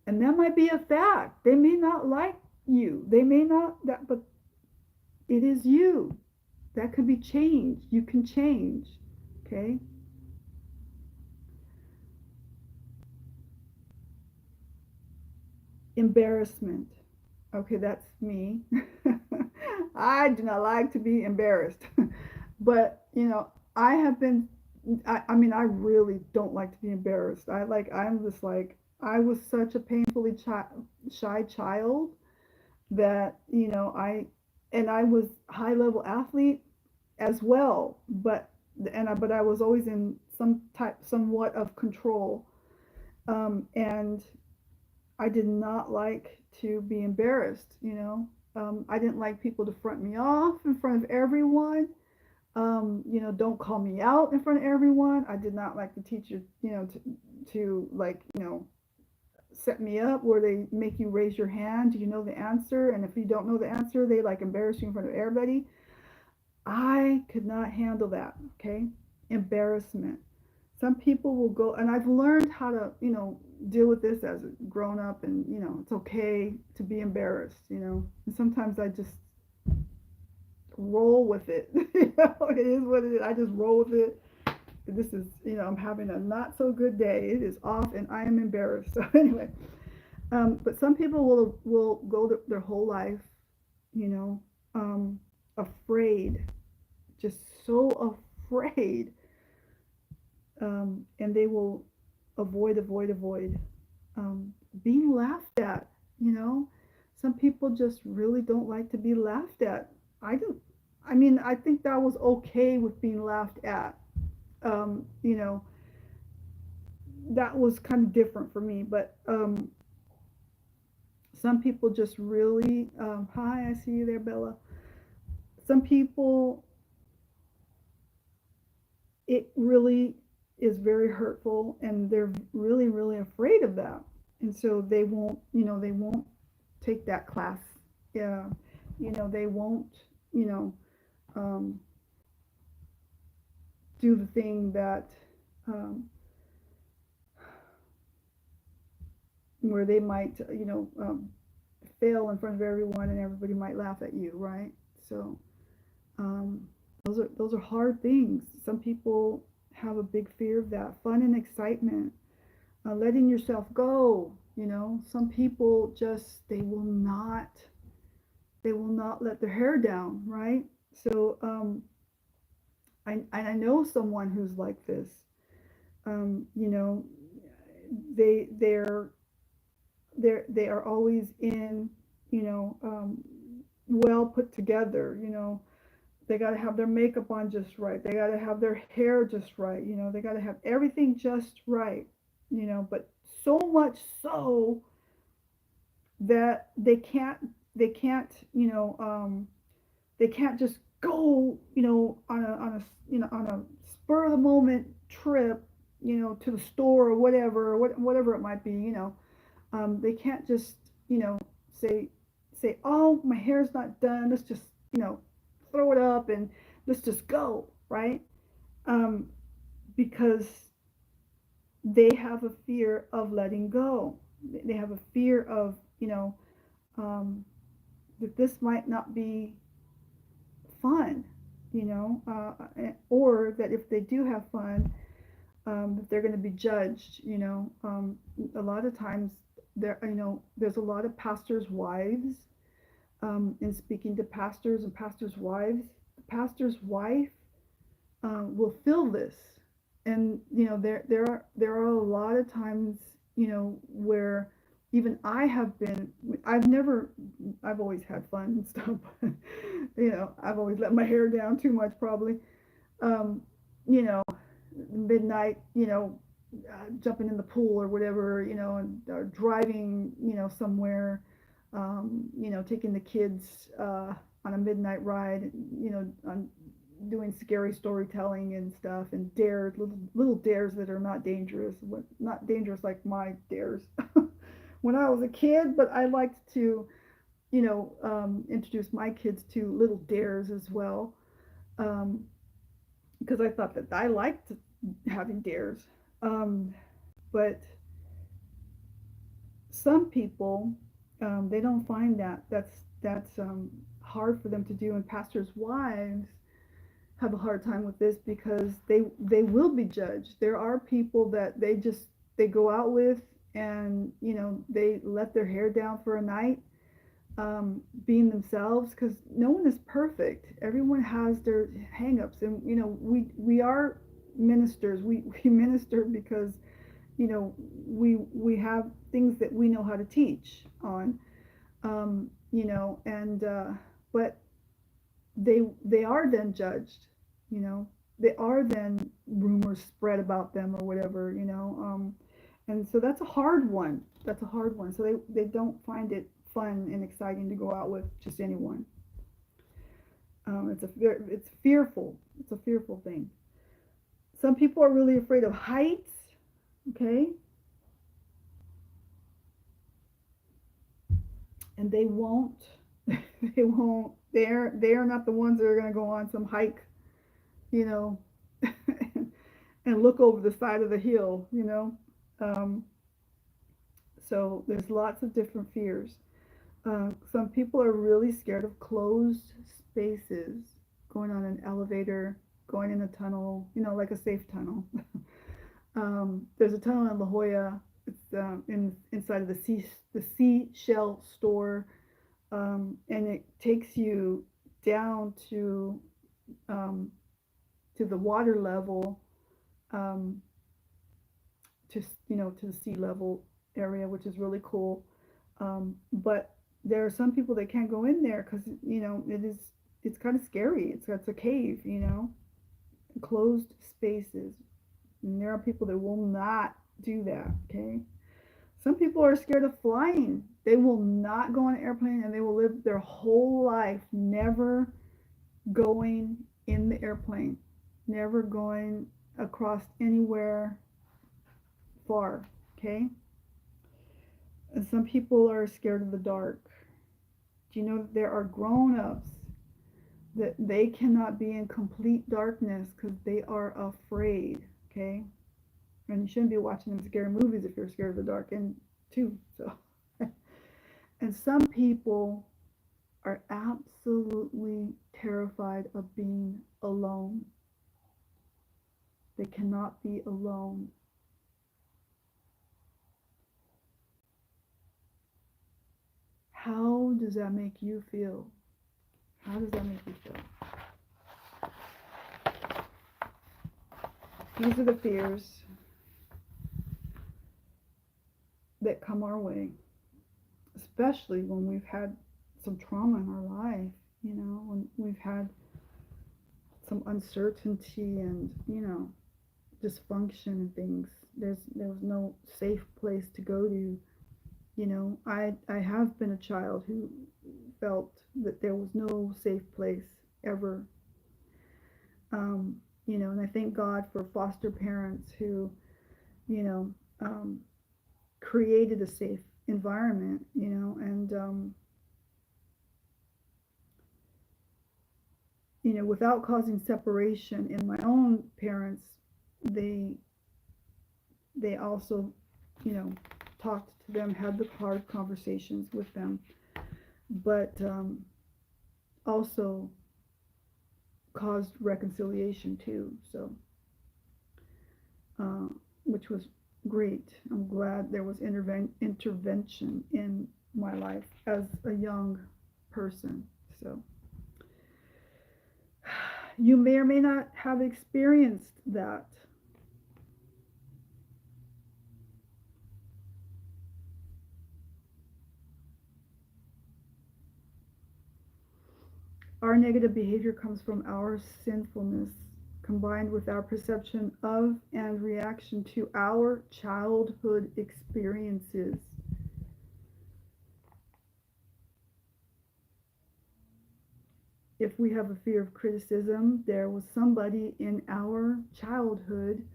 S1: And that might be a fact. They may not like you. They may not, that, but it is you. That could be changed. You can change. Okay? Embarrassment. Okay, that's me. I do not like to be embarrassed. But, I have been, I mean, I really don't like to be embarrassed. I'm just like, I was such a painfully shy child that, and I was high level athlete as well, but I was always in somewhat of control. And I did not like to be embarrassed, I didn't like people to front me off in front of everyone. Don't call me out in front of everyone. I did not like the teacher, to like, set me up where they make you raise your hand. Do you know the answer? And if you don't know the answer, they like embarrass you in front of everybody. I could not handle that. Okay. Embarrassment. Some people will go, and I've learned how to, deal with this as a grown up, and, it's okay to be embarrassed, and sometimes I just roll with it. It is what it is. I just roll with it. This is, I'm having a not so good day. It is off, and I am embarrassed. So anyway, but some people will go their whole life, you know, afraid, just so afraid, and they will avoid being laughed at. Some people just really don't like to be laughed at. I don't. I mean, I think that was okay with being laughed at. Um, you know, that was kind of different for me. But some people just really, hi, I see you there, Bella. Some people, it really is very hurtful, and they're really, really afraid of that. And so they won't take that class. Yeah, they won't, you know, um, do the thing that, um, where they might, fail in front of everyone, and everybody might laugh at you, right? So um, those are hard things. Some people have a big fear of that. Fun and excitement, letting yourself go. Some people just they will not let their hair down, right? So I know someone who's like this. Um, you know, they're they are always in, well put together. They got to have their makeup on just right. They got to have their hair just right. They got to have everything just right. But so much so that they can't just go, on a spur of the moment trip, to the store or whatever, whatever it might be. They can't just, say, oh, my hair's not done. Let's just, throw it up and let's just go, right? Um, because they have a fear of letting go. They have a fear of, that this might not be fun, or that if they do have fun, that they're going to be judged. A lot of times there's a lot of pastors' wives. In speaking to pastors and pastors' wives, the pastor's wife will feel this, and there are a lot of times, where even I have been. I've always had fun and stuff. But, I've always let my hair down too much, probably. Um, you know, midnight, jumping in the pool or whatever, and or driving, somewhere, taking the kids on a midnight ride, on doing scary storytelling and stuff, and dares, little dares that are not dangerous like my dares when I was a kid. But I liked to, introduce my kids to little dares as well, because I thought that I liked having dares. Um, but some people, they don't find that. That's hard for them to do, and pastors' wives have a hard time with this because they will be judged. There are people that they go out with, and they let their hair down for a night, being themselves, because no one is perfect. Everyone has their hangups, and we are ministers. We minister because we have things that we know how to teach on, and but they are then judged, you know they are then rumors spread about them or whatever, and so that's a hard one, so they don't find it fun and exciting to go out with just anyone. It's fearful. It's a fearful thing. Some people are really afraid of heights. Okay. And they are not the ones that are going to go on some hike, you know and look over the side of the hill. um, so there's lots of different fears. Some people are really scared of closed spaces, going on an elevator, going in a tunnel, like a safe tunnel. There's a tunnel in La Jolla. It's inside of the seashell store, and it takes you down um, to the water level, um, to the sea level area, which is really cool. But there are some people that can't go in there because it's kind of scary. It's a cave, closed spaces, and there are people that will not do that. Okay. Some people are scared of flying. They will not go on an airplane, and they will live their whole life never going in the airplane, never going across anywhere far. Okay. And some people are scared of the dark. Do you know that there are grown-ups that they cannot be in complete darkness because they are afraid? Okay. And you shouldn't be watching them scary movies if you're scared of the dark, and too. So and some people are absolutely terrified of being alone. They cannot be alone. How does that make you feel? How does that make you feel? These are the fears that come our way, especially when we've had some trauma in our life, when we've had some uncertainty and, dysfunction and things. There was no safe place to go to. I have been a child who felt that there was no safe place ever. And I thank God for foster parents who, you know, um, created a safe environment, and without causing separation in my own parents, they they also, you know, talked to them, had the hard conversations with them, but also caused reconciliation too. So, uh, which was great. I'm glad there was intervention in my life as a young person. So, you may or may not have experienced that. Our negative behavior comes from our sinfulness combined with our perception of and reaction to our childhood experiences. If we have a fear of criticism, there was somebody in our childhood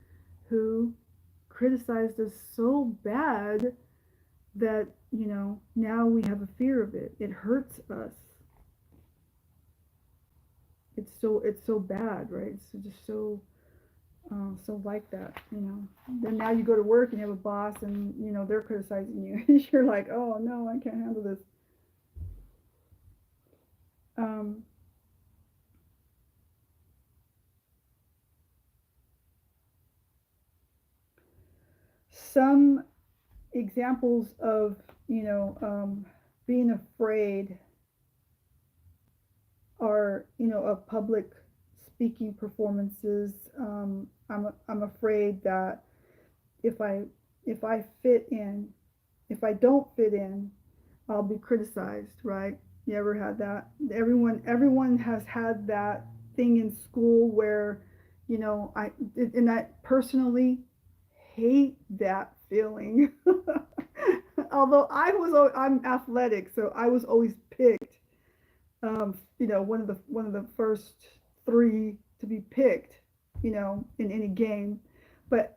S1: who criticized us so bad that, now we have a fear of it. It hurts us. It's so bad, right? It's just so So like that, Then now you go to work and you have a boss and, they're criticizing you. You're like, oh no, I can't handle this. Um, some examples of, being afraid are, of public speaking performances. I'm afraid that if I if I fit in, if I don't fit in, I'll be criticized, right? You ever had that? Everyone has had that thing in school where, and I personally hate that feeling. Although I'm athletic, so I was always picked. One of the first three to be picked, in any game. But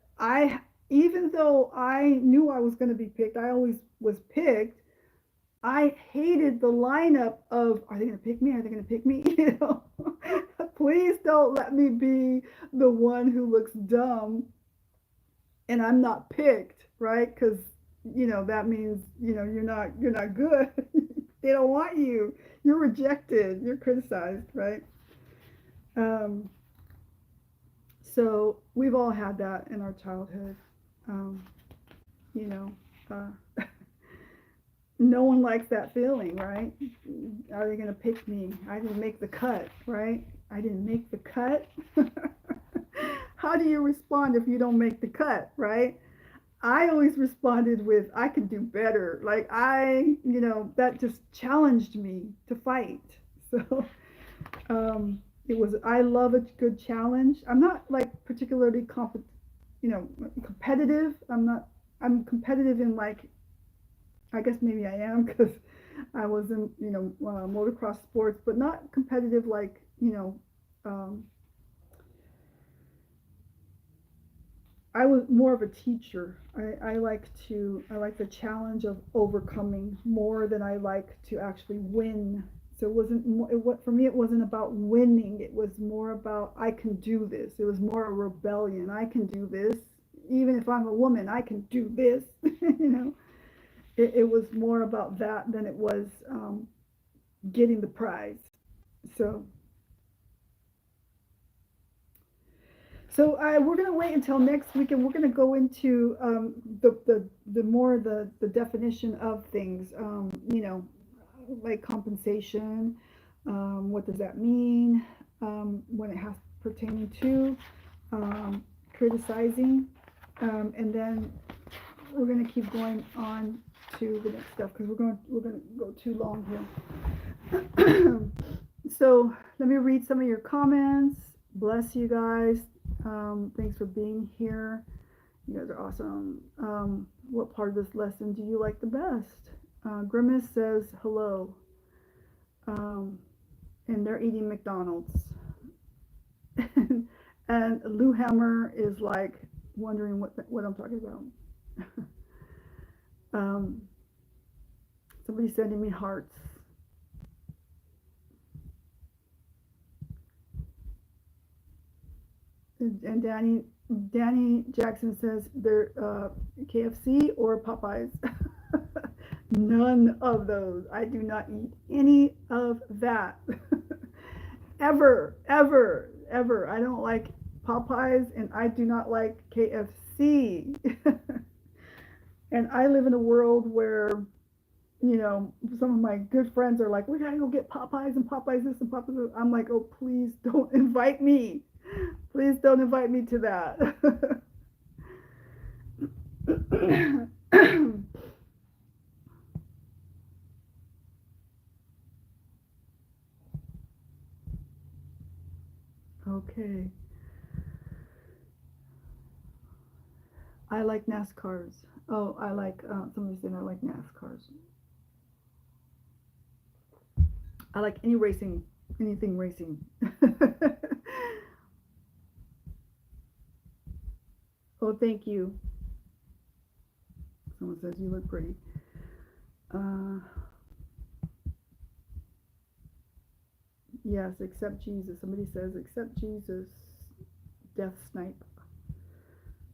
S1: even though I knew I was going to be picked, I always was picked. I hated the lineup of, are they going to pick me? Are they going to pick me? Please don't let me be the one who looks dumb and I'm not picked, right? Because that means you're not good. They don't want you. You're rejected. You're criticized, right? Um, so we've all had that in our childhood. Um, you know, uh, no one likes that feeling, right? Are they going to pick me? I didn't make the cut, right? I didn't make the cut. How do you respond if you don't make the cut, right? I always responded with, I can do better. Like, that just challenged me to fight. So, I love a good challenge. I'm not like particularly competitive. I'm competitive in, like, I guess maybe I am because I was in, motocross sports, but not competitive like, I was more of a teacher. I like the challenge of overcoming more than I like to actually win. So it wasn't more, for me, it wasn't about winning. It was more about, I can do this. It was more a rebellion. I can do this. Even if I'm a woman, I can do this. you know, it was more about that than it was getting the prize. So we're going to wait until next week, and we're going to go into the more the definition of things. Like compensation. What does that mean? When it has pertaining to criticizing, and then we're going to keep going on to the next stuff because we're going to go too long here. So let me read some of your comments. Bless you guys. Thanks for being here. You guys are awesome. What part of this lesson do you like the best? Grimace says hello. And they're eating McDonald's. And Lou Hammer is like wondering what I'm talking about. Somebody's sending me hearts. And Danny Jackson says they're KFC or Popeyes. None of those. I do not eat any of that. Ever, ever, ever. I don't like Popeyes and I do not like KFC. And I live in a world where, some of my good friends are like, we gotta go get Popeyes and Popeyes this and Popeyes this. I'm like, oh, please don't invite me. Please don't invite me to that. Okay. I like NASCARs. Oh, I like, somebody said I like NASCARs. I like anything racing. Oh, thank you. Someone says you look pretty. Yes, accept Jesus. Somebody says accept Jesus. Death snipe.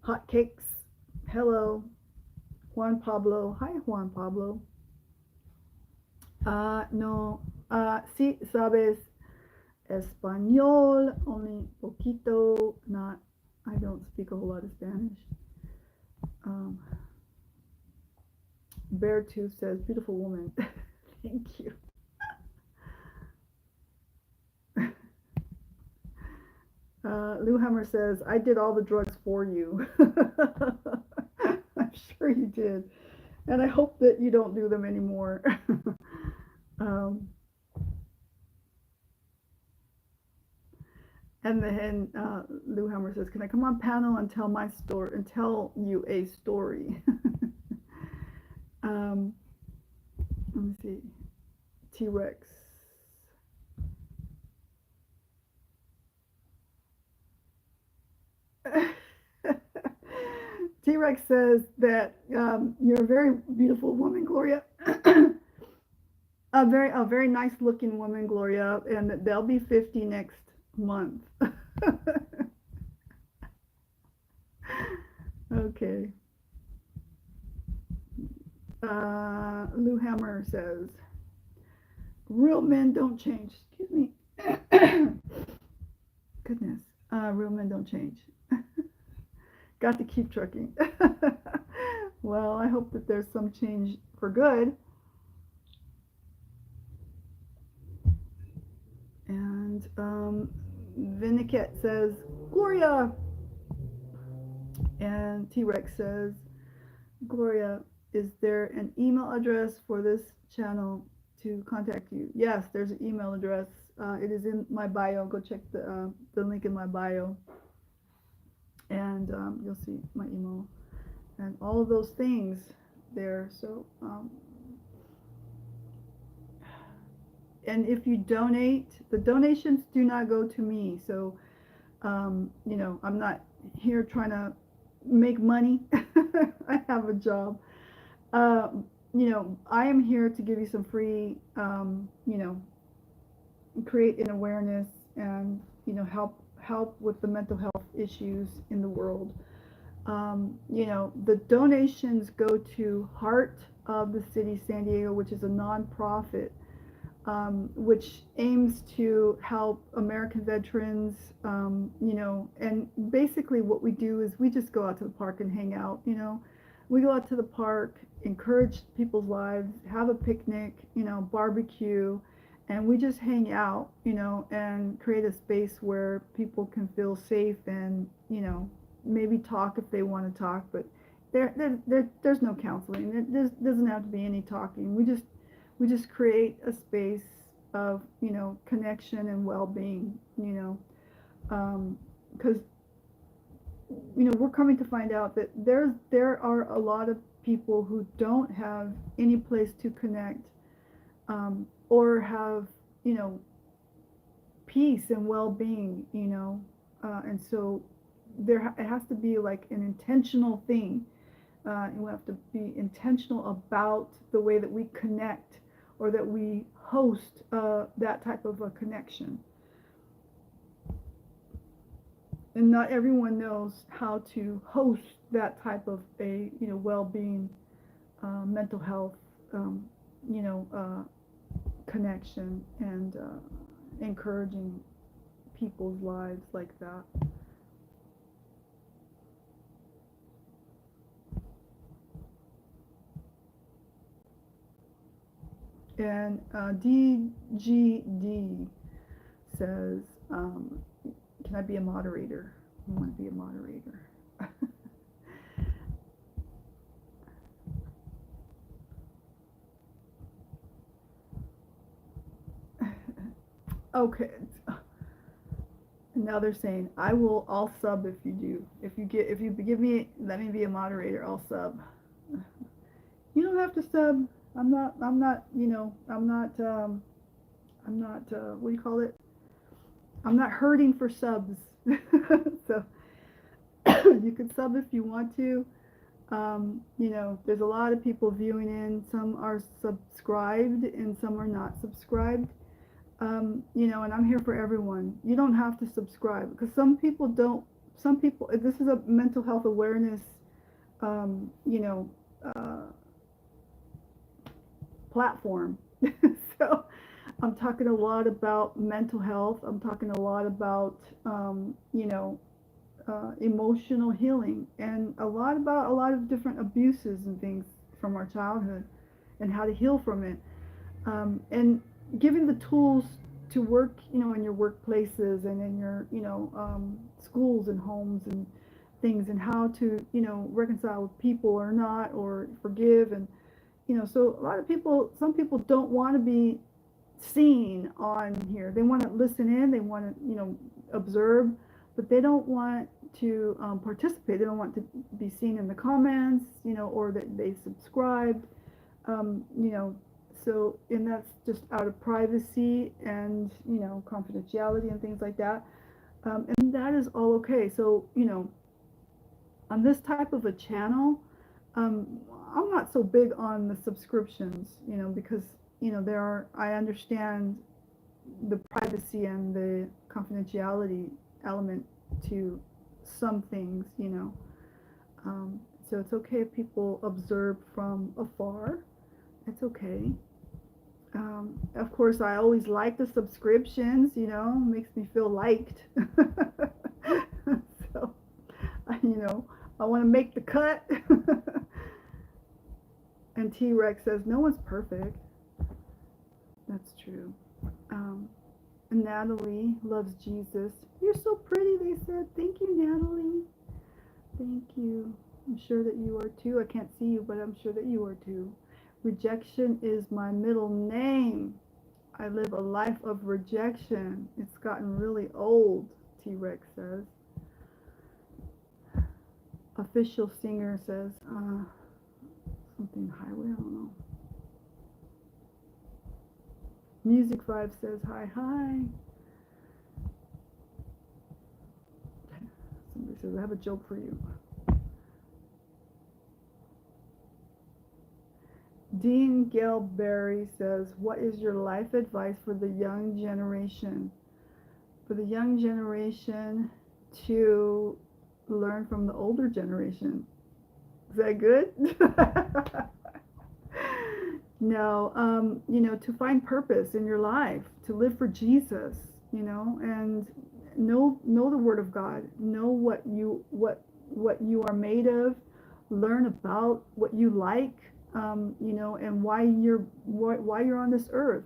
S1: Hot cakes. Hello. Juan Pablo. Hi, Juan Pablo. No. Sí, sabes español. Only poquito. Not. I don't speak a whole lot of Spanish. Um, Beartooth says, beautiful woman. Thank you. Lou Hammer says, I did all the drugs for you. I'm sure you did. And I hope that you don't do them anymore. um, and Lou Hammer says, can I come on panel and tell my story and tell you a story? Let me see. T-Rex. T-Rex says that you're a very beautiful woman, Gloria. A very nice looking woman, Gloria, and that they'll be 50 next month. Okay. Lou Hammer says, real men don't change. Excuse me. Goodness. Real men don't change. Got to keep trucking. Well, I hope that there's some change for good. And Viniket says, Gloria. And T-Rex says, Gloria, is there an email address for this channel to contact you? Yes, there's an email address. It is in my bio. Go check the link in my bio. And you'll see my email. And all of those things there. So, and if you donate, the donations do not go to me. So, you know, I'm not here trying to make money. I have a job. You know, I am here to give you some free, you know, create an awareness and, you know, help with the mental health issues in the world. You know, the donations go to Heart of the City San Diego, which is a nonprofit, which aims to help American veterans, you know, and basically what we do is we just go out to the park and hang out, you know. We go out to the park, encourage people's lives, have a picnic, you know, barbecue, and we just hang out, you know, and create a space where people can feel safe and, you know, maybe talk if they want to talk, but there's no counseling. There doesn't have to be any talking. We just create a space of, you know, connection and well-being, you know, because you know, we're coming to find out that there are a lot of people who don't have any place to connect, or have, you know, peace and well-being, you know, and so it has to be like an intentional thing. And we have to be intentional about the way that we connect or that we host that type of a connection. And not everyone knows how to host that type of a, you know, well-being, mental health, you know, connection and encouraging people's lives like that. And DGD says, can I be a moderator? I want to be a moderator. Okay. And now they're saying, I'll sub if you do. If you give me, let me be a moderator, I'll sub. You don't have to sub. I'm not, you know, I'm not, what do you call it? I'm not hurting for subs. So you can sub if you want to. You know, there's a lot of people viewing in. Some are subscribed and some are not subscribed. You know, and I'm here for everyone. You don't have to subscribe because some people don't some people, this is a mental health awareness, you know, platform. So I'm talking a lot about mental health. I'm talking a lot about, you know, emotional healing, and a lot about a lot of different abuses and things from our childhood and how to heal from it. And giving the tools to work, you know, in your workplaces and in your, you know, schools and homes and things, and how to, you know, reconcile with people or not, or forgive. And, you know, so a lot of people, some people don't want to be seen on here. They want to listen in, they want to, you know, observe, but they don't want to participate. They don't want to be seen in the comments, you know, or that they subscribed, you know. So, and that's just out of privacy and, you know, confidentiality and things like that. And that is all okay. So, you know, on this type of a channel, um, I'm not so big on the subscriptions, you know, because, you know, there are, I understand the privacy and the confidentiality element to some things, you know. So it's okay if people observe from afar. It's okay. Of course, I always like the subscriptions, you know, makes me feel liked. So, you know, I want to make the cut. And T-Rex says, no one's perfect. That's true. And Natalie loves Jesus. You're so pretty, they said. Thank you, Natalie. Thank you. I'm sure that you are too. I can't see you, but I'm sure that you are too. Rejection is my middle name. I live a life of rejection. It's gotten really old, T-Rex says. Official singer says, something highway, I don't know. Music 5 says, hi, hi. Somebody says, I have a joke for you. Dean Gelberry says, what is your life advice for the young generation? For the young generation to learn from the older generation. Is that good? No, you know, to find purpose in your life, to live for Jesus, you know, and know the Word of God, know what you are made of, learn about what you like, you know, and why you're on this earth.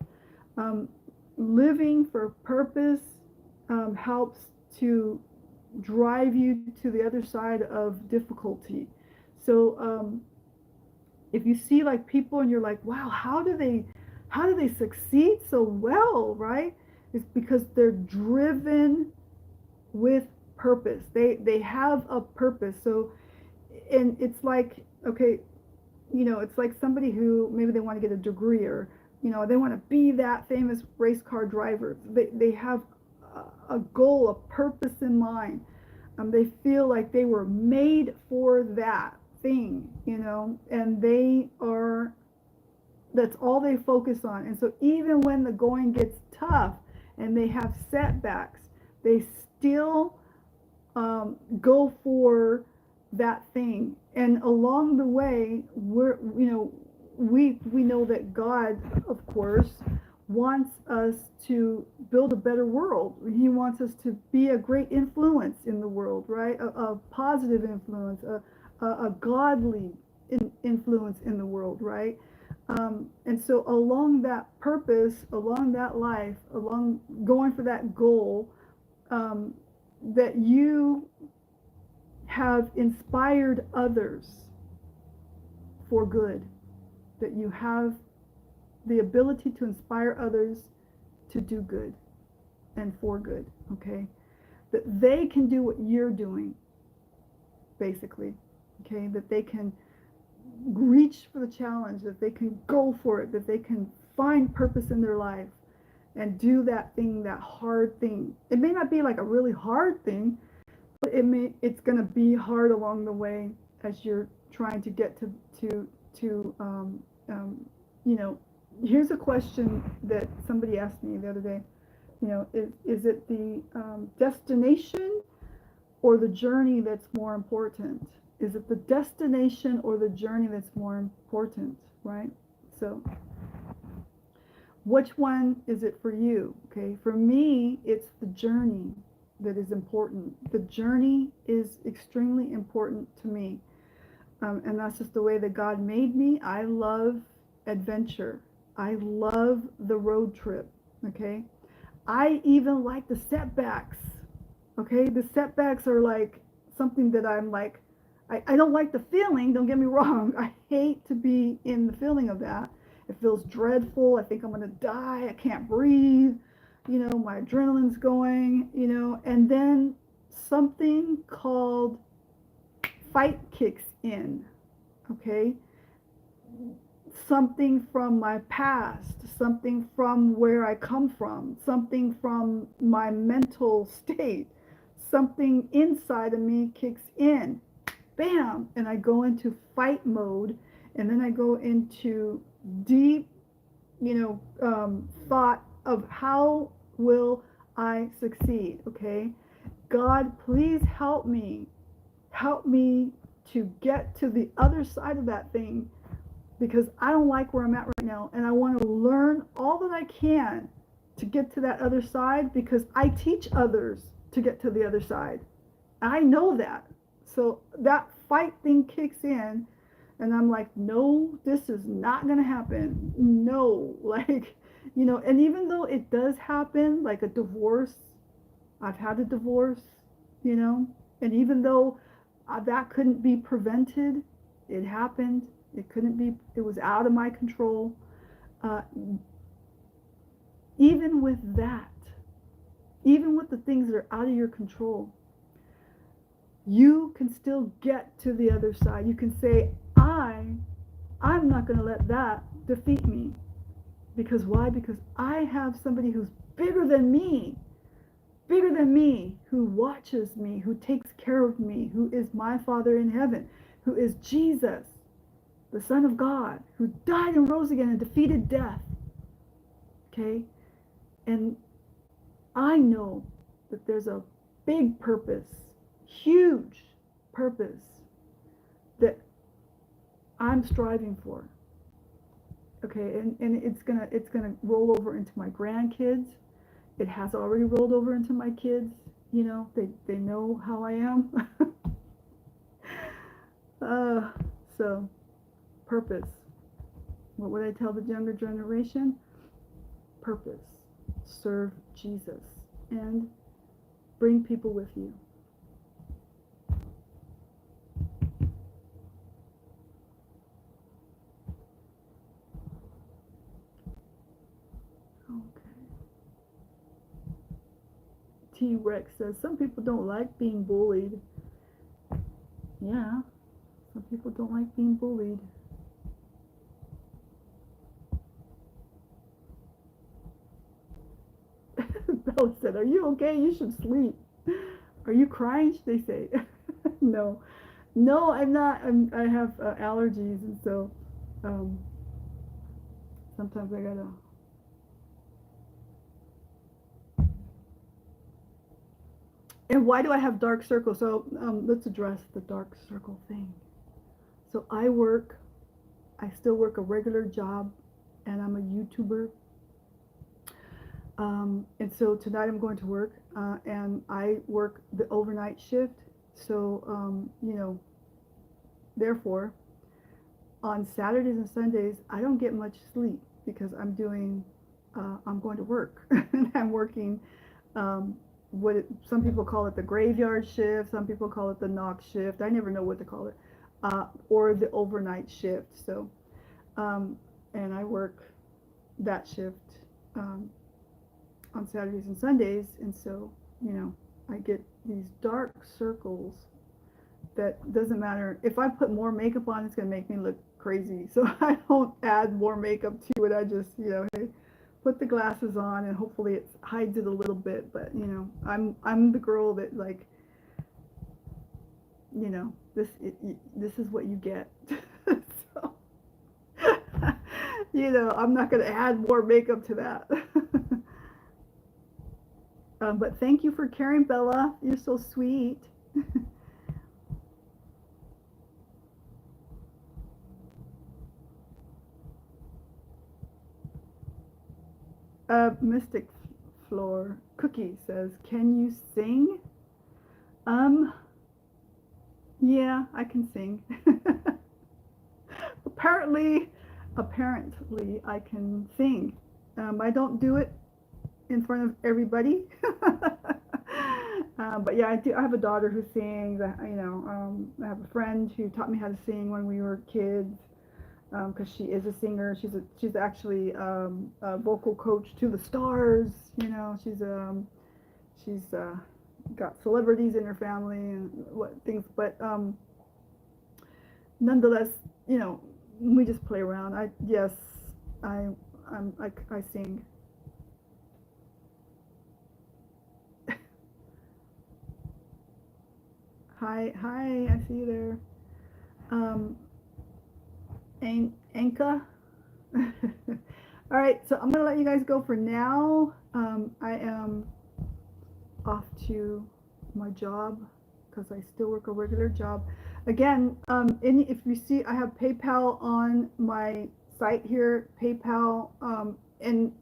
S1: Living for purpose helps to drive you to the other side of difficulty. So if you see like people and you're like, wow, how do they succeed so well, right? It's because they're driven with purpose. They have a purpose. So, and it's like, okay, you know, it's like somebody who maybe they want to get a degree, or, you know, they want to be that famous race car driver. They have a goal, a purpose in mind. They feel like they were made for that thing, you know, and that's all they focus on. And so even when the going gets tough and they have setbacks, they still go for that thing. And along the way, we know that God, of course, wants us to build a better world. He wants us to be a great influence in the world, right? A positive influence, a godly influence in the world, right? And so along that purpose, along that life, along going for that goal, that you have inspired others for good, that you have the ability to inspire others to do good and for good, okay? That they can do what you're doing, basically, okay? That they can reach for the challenge, that they can go for it, that they can find purpose in their life and do that thing, that hard thing. It may not be like a really hard thing, but it's going to be hard along the way as you're trying to get to you know. Here's a question that somebody asked me the other day. You know, is it the destination or the journey that's more important? Is it the destination or the journey that's more important, right? So which one is it for you? Okay, for me, it's the journey that is important. The journey is extremely important to me. And that's just the way that God made me. I love adventure. I love the road trip. Okay, I even like the setbacks. Okay, the setbacks are like something that I'm like, I don't like the feeling, don't get me wrong. I hate to be in the feeling of that. It feels dreadful. I think I'm going to die. I can't breathe. My adrenaline's going, and then something called fight kicks in. Okay, something from my past, something from where I come from, something from my mental state, something inside of me kicks in. Bam! And I go into fight mode, and then I go into deep, thought of how will I succeed, okay? God, please help me. Help me to get to the other side of that thing, because I don't like where I'm at right now, and I want to learn all that I can to get to that other side, because I teach others to get to the other side. I know that. So that fight thing kicks in, and I'm like, no, this is not going to happen. No, and even though it does happen, like a divorce, I've had a divorce, and even though that couldn't be prevented, it happened. It was out of my control. Even with that, even with the things that are out of your control, you can still get to the other side. You can say, I'm not going to let that defeat me. Because why? Because I have somebody who's bigger than me, who watches me, who takes care of me, who is my Father in heaven, who is Jesus, the Son of God, who died and rose again and defeated death. Okay? And I know that there's a big purpose, huge purpose, that I'm striving for. Okay, and it's gonna roll over into my grandkids. It has already rolled over into my kids. They know how I am. So purpose. What would I tell the younger generation? Purpose. Serve Jesus and bring people with you. T-Rex says, some people don't like being bullied. Yeah, some people don't like being bullied. Bella said, are you okay? You should sleep. Are you crying? They say. No, I'm not. I have allergies, and so sometimes I gotta. And why do I have dark circles? So let's address the dark circle thing. So I still work a regular job, and I'm a YouTuber. And so tonight I'm going to work, and I work the overnight shift. So, therefore, on Saturdays and Sundays, I don't get much sleep because I'm going to work. And I'm working some people call it the graveyard shift, some people call it the knock shift. I never know what to call it, or the overnight shift. So, and I work that shift on Saturdays and Sundays, and so I get these dark circles that doesn't matter. If I put more makeup on, it's gonna make me look crazy. So I don't add more makeup to it. I just hey, put the glasses on, and hopefully it hides it a little bit. But I'm the girl that this is what you get. So I'm not gonna add more makeup to that. But thank you for caring, Bella. You're so sweet. Mystic Floor Cookie says, "Can you sing?" Um, yeah, I can sing. apparently, apparently, I can sing. I don't do it in front of everybody. But yeah, I do. I have a daughter who sings. I have a friend who taught me how to sing when we were kids. Because she is a singer. She's actually a vocal coach to the stars. She's got celebrities in her family and what things. But nonetheless, you know, we just play around. I I sing. Hi, I see you there. Um, Anka. All right, so I'm gonna let you guys go for now. I am off to my job because I still work a regular job. Again, if you see, I have PayPal on my site here, PayPal, and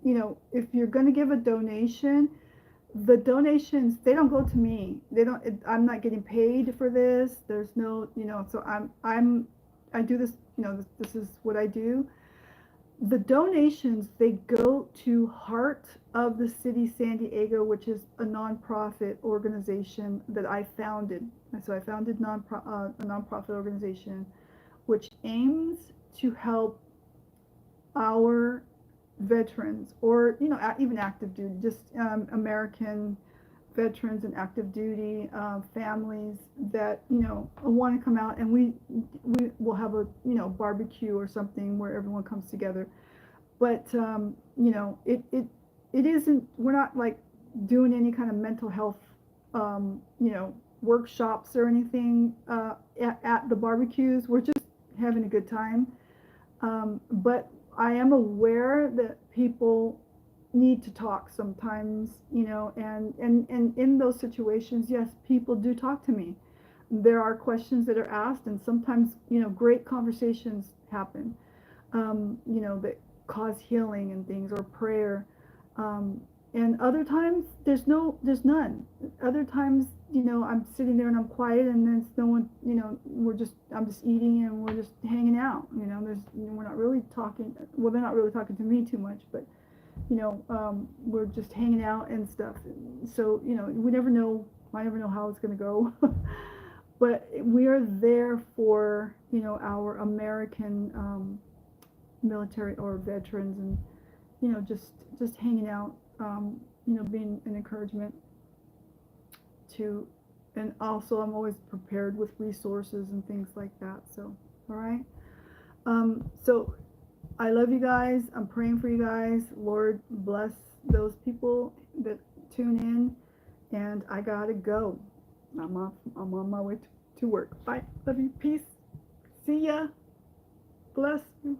S1: if you're gonna give a donation, the donations, they don't go to me. They don't. I'm not getting paid for this. There's no, so I do this. This is what I do. The donations, they go to Heart of the City San Diego, which is a nonprofit organization that I founded. And so I founded a nonprofit organization which aims to help our veterans, or even active duty, just American veterans and active duty families that want to come out, and we will have a barbecue or something where everyone comes together. But it isn't, we're not like doing any kind of mental health workshops or anything at the barbecues. We're just having a good time. But I am aware that people need to talk sometimes, and in those situations, yes, people do talk to me. There are questions that are asked, and sometimes, great conversations happen, that cause healing and things, or prayer. And other times, there's none. Other times, I'm sitting there and I'm quiet, and there's no one, I'm just eating and we're just hanging out. We're not really talking. Well, they're not really talking to me too much, but we're just hanging out and stuff. So, we never know. I never know how it's going to go. But we are there for, our American military or veterans, and, just hanging out, being an encouragement to, and also I'm always prepared with resources and things like that. So, all right. So I love you guys. I'm praying for you guys. Lord bless those people that tune in, and I gotta go. I'm on my way to work. Bye. Love you. Peace. See ya. Bless you.